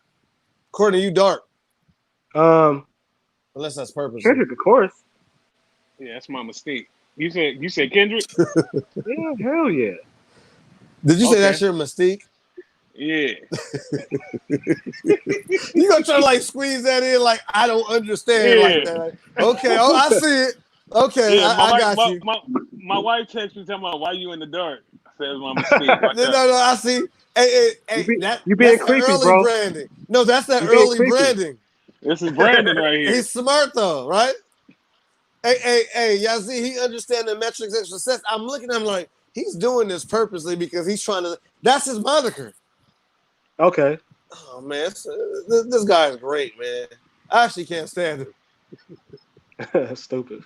S1: Courtney, you dark.
S2: Um,
S1: Unless that's purposely.
S2: Kendrick, of course.
S3: Yeah, that's my mistake. You said Kendrick?
S2: Yeah, hell yeah.
S1: Did you say
S3: Okay.
S1: that's your mystique?
S3: Yeah.
S1: You gonna try to like squeeze that in like I don't understand like that. Like, okay, oh I see it. Okay,
S3: Yeah,
S1: I got you.
S3: My wife texted me talking about why you in the dark. I said it's my mistake. Watch
S1: No,
S3: out.
S1: I see. Hey,
S2: You being
S1: that's
S2: creepy,
S1: the early
S2: bro.
S1: branding. No, that's that
S2: You being
S1: early
S2: creepy.
S1: branding.
S3: This is Brandon right here.
S1: He's smart though, right? Hey, y'all see he understands the metrics of success. I'm looking at him like he's doing this purposely because he's trying to. That's his moniker.
S2: Okay.
S1: Oh man, this guy is great, man. I actually can't stand him.
S2: Stupid.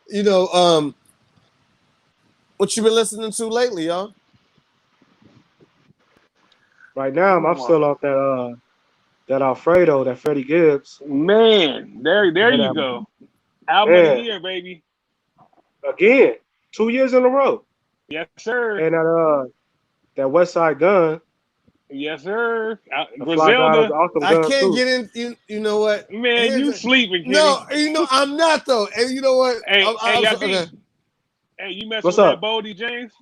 S1: You know, what you been listening to lately, y'all?
S2: Right now, I'm still off that Alfredo, that Freddie Gibbs.
S3: Man, there you go. Album of the year, baby.
S2: Again, 2 years in a row.
S3: Yes, sir.
S2: And that West Side Gun.
S3: Yes, sir.
S2: Griselda.
S3: Griselda.
S1: I can't get in. You know what?
S3: Man, you sleeping, Kenny.
S1: No, you know I'm not though. And you know what?
S3: Hey,
S1: okay.
S3: Hey, you messing
S2: What's
S3: with
S2: up?
S3: that Boldy James?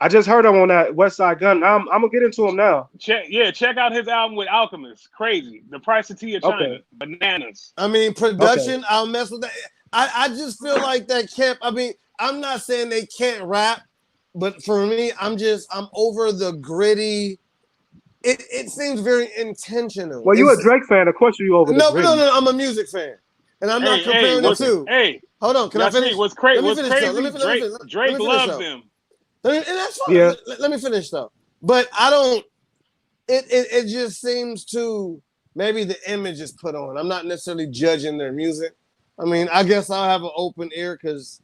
S2: I just heard him on that West Side Gun. I'm gonna get into him now.
S3: Check out his album with Alchemist. Crazy. The Price of Tea of China.
S2: Okay.
S3: Bananas.
S1: I mean, production. Okay. I'll mess with that. I just feel like that camp. I mean, I'm not saying they can't rap, but for me, I'm over the gritty. It seems very intentional.
S2: Well, you're a Drake fan, of course you over the gritty.
S1: No. I'm a music fan, and I'm not comparing the two.
S3: Hey,
S1: hold on. Can I finish?
S3: What's crazy? Drake
S1: finish,
S3: loves
S1: though.
S3: them.
S1: And that's fine.
S2: Yeah.
S1: Let me finish though. But I don't. It just seems to maybe the image is put on. I'm not necessarily judging their music. I mean, I guess I'll have an open ear because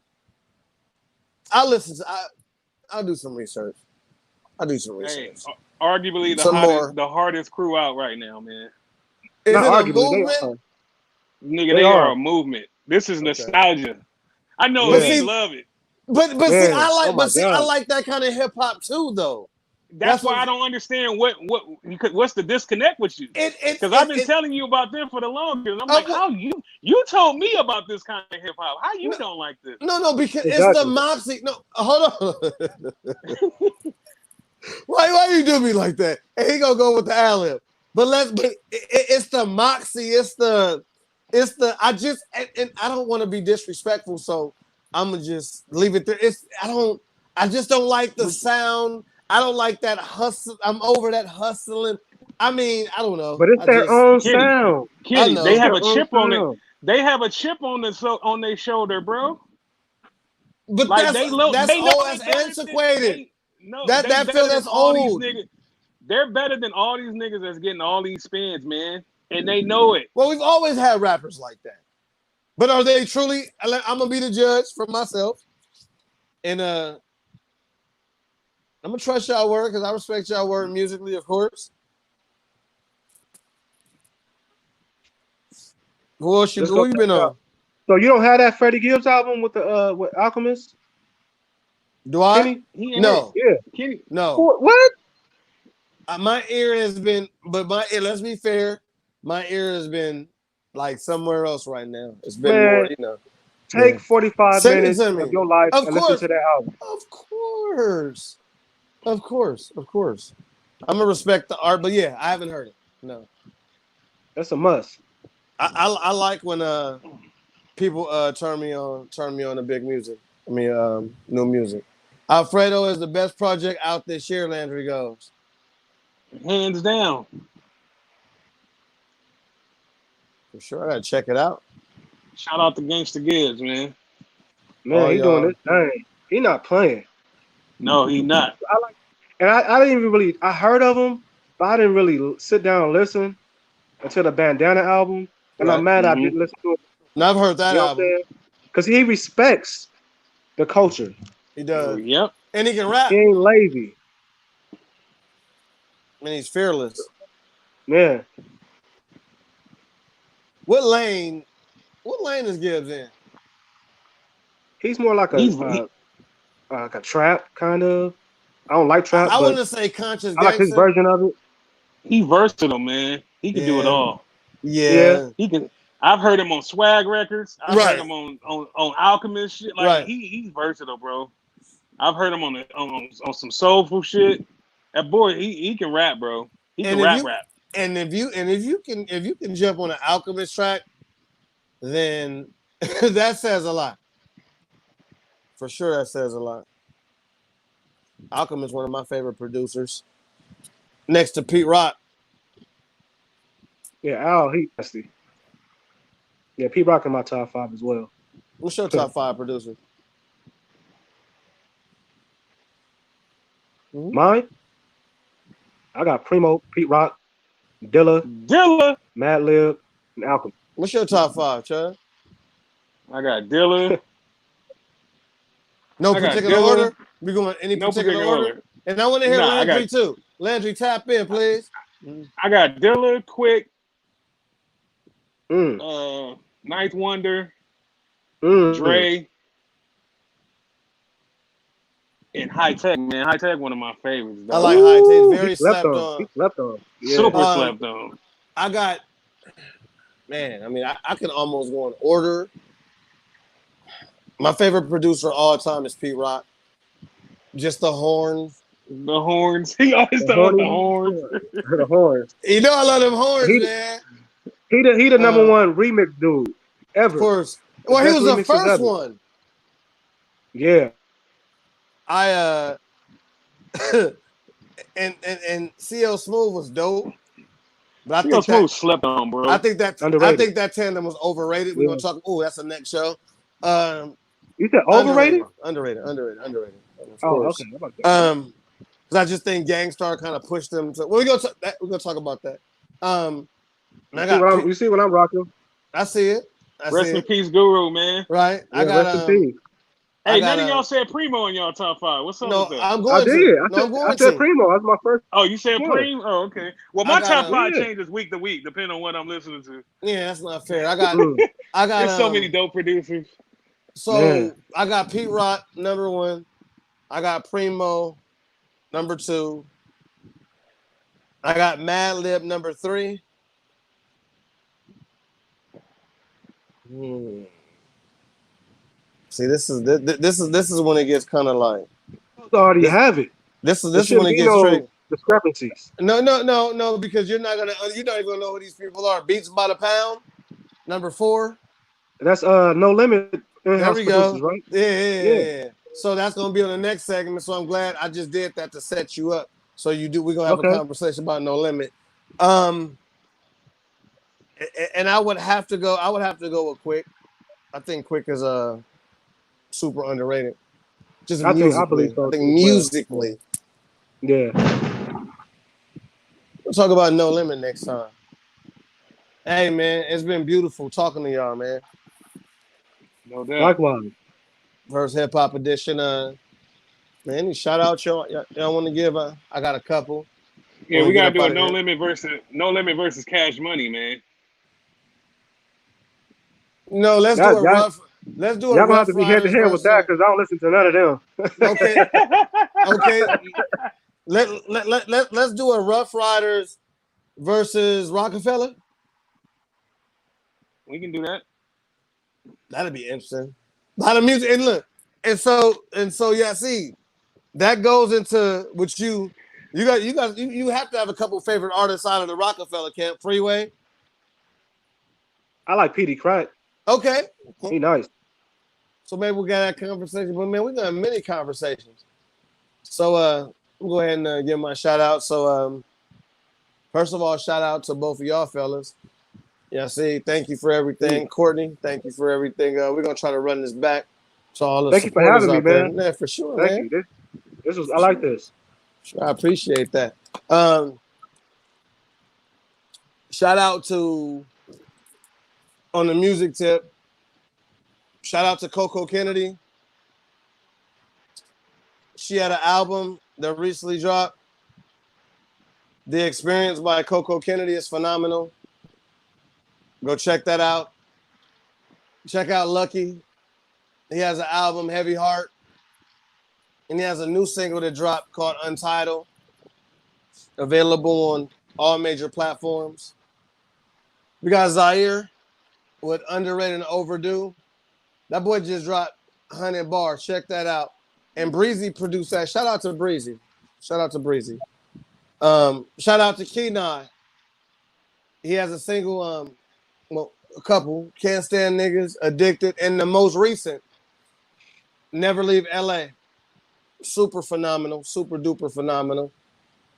S1: I listen to. I'll do some research.
S3: Hey, arguably the hardest crew out right now, man.
S1: Is
S2: not
S1: it a movement?
S3: Nigga, they are a movement. This is nostalgia. I know they love it.
S1: But see, I like that kind of hip hop too, though.
S3: That's why I don't understand what's the disconnect with you. Because I've been telling you about them for the longest. I'm like, how you told me about this kind of hip hop? How you don't like this?
S1: No, because it's the Moxie. No, hold on. Why you do me like that? Hey, he gonna go with the ad-lib. But it's the Moxie. It's the. And I don't want to be disrespectful, so I'm gonna just leave it there. I just don't like the sound. I don't like that hustle. I'm over that hustling. I mean, I don't know.
S2: But it's their own sound.
S3: Kenny, they have a chip on it. They have a chip on their shoulder, bro.
S1: But like that's antiquated. That feel that's old.
S3: They're better than all these niggas that's getting all these spins, man. And they know it.
S1: Well, we've always had rappers like that. But are they truly? I'm gonna be the judge for myself. And I'm gonna trust y'all word because I respect y'all word musically, of course. Who else you been on?
S2: So you don't have that Freddie Gibbs album with the with Alchemist?
S1: Do I?
S2: Kenny?
S1: No.
S2: Yeah.
S3: Kenny.
S1: No.
S2: What?
S1: My ear has been, let's be fair. My ear has been like somewhere else right now. It's been more, you know.
S2: Take 45 minutes of your life and listen to that album.
S1: Of course. I'm gonna respect the art, but yeah, I haven't heard it. No.
S2: That's a must.
S1: I like when people turn me on the big music. I mean new music. Alfredo is the best project out this year, Landry goes.
S3: Hands down.
S1: For sure, I gotta check it out.
S3: Shout out to Gangsta Gibbs, man.
S2: Man, he doing this thing. He not playing.
S3: No, he not.
S2: I didn't even really. I heard of him, but I didn't really sit down and listen until the Bandana album. and I'm mad I didn't listen to it.
S1: Now I've heard that
S2: You know what I'm
S1: album.
S2: saying? Because he respects the culture.
S1: He does,
S3: Yep.
S1: and he can rap,
S2: He ain't lazy.
S1: and he's fearless.
S2: Yeah.
S1: What lane is Gibbs in?
S2: He's more like
S3: He's
S2: a trap kind of. I don't like trap,
S1: I
S2: but
S1: want to say conscious
S2: I like his
S1: gangster.
S2: version of it.
S3: he versatile, man. He can do it
S1: Yeah.
S3: all.
S1: Yeah,
S3: He can. I've heard him on Swag Records. I've
S1: Right.
S3: heard him on Alchemist shit. Like
S1: Right.
S3: he's versatile, bro. I've heard him on some soulful shit. That boy, he can rap, bro. He can
S1: And
S3: rap.
S1: if you can jump on an Alchemist track, then that says a lot. For sure, that says a lot. Alchemist is one of my favorite producers, next to Pete Rock.
S2: Yeah, Al, he nasty. Yeah, Pete Rock in my top 5 as well.
S1: What's your top 5 producer?
S2: Mine? I got Primo, Pete Rock, Dilla, Madlib, and Alchemist.
S1: What's your top 5, Chud?
S3: I got Dilla.
S1: No
S3: I got
S1: particular
S3: Dilla.
S1: order? We going any
S3: No
S1: particular order? And I want to hear
S3: Nah, I
S1: Landry
S3: got-
S1: too. Landry, tap in, please.
S3: I got Dilla, Quick,
S2: Mm.
S3: Ninth Wonder,
S2: Mm.
S3: Dre, and High Tech, man. High Tech, one of my favorites.
S1: I
S3: Dog.
S1: like High Tech. Very
S2: He slept
S1: slept
S2: on.
S1: on.
S2: He slept on. Yeah.
S3: Super slept on.
S1: I got, man, I mean, I can almost go in order. My favorite producer of all time is Pete Rock. Just the horns.
S3: The horns. He always
S2: The
S3: talking about the
S2: horns.
S3: horns.
S2: The horns.
S1: You know I love them horns,
S2: He-
S1: man.
S2: He the number one remix dude ever.
S1: Of course. Well, he
S2: Best
S1: was the
S2: remixes
S1: first
S2: ever.
S1: one.
S2: Yeah.
S1: I and CL Smooth was dope. But I think
S3: Smooth
S1: that
S3: slept on, bro.
S1: I think that
S2: Underrated.
S1: tandem was overrated. We're
S2: Yeah.
S1: gonna talk. Oh, that's the next show.
S2: You said overrated?
S1: Underrated. Of
S2: Oh,
S1: course.
S2: okay. How about that?
S1: Because I just think Gangstar kind of pushed them. So we're gonna talk about that. And I
S2: You see what I'm rocking?
S1: I see it.
S3: Rest in peace, Guru, man.
S1: Right.
S2: Yeah,
S1: I got
S2: rest in peace.
S3: Hey,
S1: I
S3: none
S1: got,
S3: of y'all said Primo in y'all top 5. What's up
S1: No,
S3: with that?
S1: I'm
S2: I
S1: going
S2: did.
S1: to.
S2: I
S1: No, I'm
S2: said,
S1: going
S2: I said
S1: to.
S2: Primo. That's my first.
S3: Oh, you said
S2: Yeah.
S3: Primo? Oh, okay. Well,
S1: I
S3: my
S1: got
S3: top
S1: a-
S3: 5
S2: Yeah.
S3: changes week to week, depending on what I'm listening to.
S1: Yeah, that's not fair. I got
S3: There's so many dope producers.
S1: So
S2: Man.
S1: I got Pete Rock number 1. I got Primo number 2. I got Madlib number 3. See, this is when it gets kind of like
S2: You already have it.
S1: this
S2: There
S1: is when
S2: shouldn't
S1: it
S2: be
S1: gets
S2: no
S1: tricky.
S2: discrepancies.
S1: No, because you're not even gonna know who these people are. Beats by the Pound, number 4.
S2: That's No Limit
S1: There
S2: in-house
S1: we go.
S2: producers, right?
S1: Yeah. So that's gonna be on the next segment. So I'm glad I just did that to set you up. So we're gonna have a
S2: Okay.
S1: conversation about No Limit. And I would have to go with Quick. I think Quick is super underrated. Just
S2: I
S1: musically.
S2: believe so,
S1: I think
S2: as well.
S1: musically.
S2: Yeah.
S1: We'll talk about No Limit next time. Hey man, it's been beautiful talking to y'all, man.
S3: No doubt.
S2: Likewise.
S1: First hip hop edition. Man, any shout out y'all want to give? I got a couple.
S3: Yeah,
S1: When
S3: we
S1: we get
S3: gotta
S1: up
S3: do a
S1: outta
S3: No Limit versus Cash Money, man.
S1: No, let's do a rough. Let's do a
S2: Y'all gonna
S1: rough
S2: have to be head to head with that because I don't listen to none of them.
S1: Okay. Let's do a Rough Riders versus Rockefeller.
S3: We can do that.
S1: That'd be interesting. A lot of music and look, and so yeah. See, that goes into what you have to have a couple favorite artists out of the Rockefeller camp. Freeway.
S2: I like Petey Crack.
S1: Okay.
S2: He nice.
S1: So maybe we got that conversation, but man, we got many conversations. So we'll go ahead and give my shout out. So first of all, shout out to both of y'all fellas. Yeah, see, thank you for everything. Courtney, thank you for everything. We're gonna try to run this back to all the
S2: Thank you for
S1: supporters
S2: having me,
S1: out there.
S2: man.
S1: Yeah, for sure,
S2: Thank
S1: man.
S2: you. This was I like this.
S1: I appreciate that. Shout out to on the music tip, shout out to Coco Kennedy. She had an album that recently dropped. The Experience by Coco Kennedy is phenomenal. Go check that out. Check out Lucky. He has an album, Heavy Heart. And he has a new single that dropped called Untitled. Available on all major platforms. We got Zaire with Underrated and Overdue. That boy just dropped 100 bars. Check that out. And Breezy produced that. Shout out to Breezy. Shout out to Breezy. Shout out to Kenai. He has a single, a couple. Can't Stand Niggas, Addicted, and the most recent, Never Leave LA. Super phenomenal, super duper phenomenal.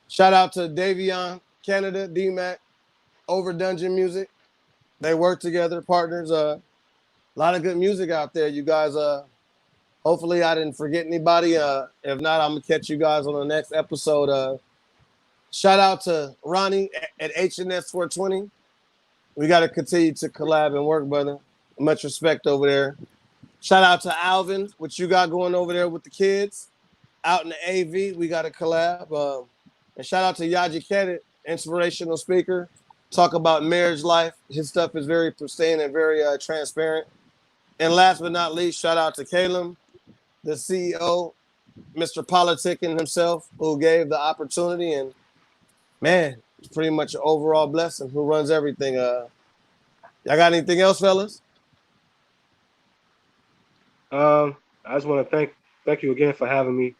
S1: Shout out to Davion, Canada, D-Mac, Over Dungeon Music. They work together, partners. A lot of good music out there, you guys. Hopefully I didn't forget anybody. If not, I'm gonna catch you guys on the next episode. Shout out to Ronnie at HNS 420. We got to continue to collab and work, brother. Much respect over there. Shout out to Alvin, what you got going over there with the kids. Out in the AV, we got to collab. And shout out to Yaji Kedit, inspirational speaker. Talk about marriage life. His stuff is very pristine and very transparent. And last but not least, shout out to Caleb, the CEO, Mr. Politicking himself, who gave the opportunity. And man, it's pretty much an overall blessing. Who runs everything? Y'all got anything else, fellas?
S2: I just want to thank you again for having me.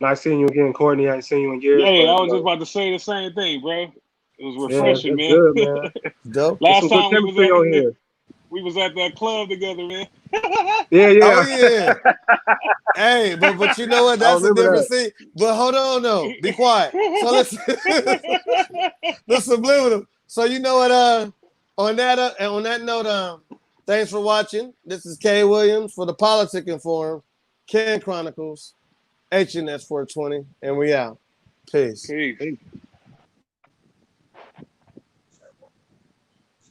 S2: Nice seeing you again, Courtney. I ain't seen you in years.
S3: Yeah,
S2: but,
S3: I was just about to say the same thing, bro. It was
S2: yeah,
S3: refreshing,
S2: that's
S3: man.
S2: good, man.
S1: Dope.
S3: Last
S2: Some good
S3: time
S2: chemistry on here.
S3: we was at that club together, man.
S2: Yeah.
S1: Oh yeah. Hey, but you know what? That's a different thing. But hold on, though. Be quiet. So let's the subliminal. So you know what? On that note, thanks for watching. This is Kay Williams for the Politicking Forum, Ken Chronicles, HNS 420, and we out. Peace.
S3: Peace.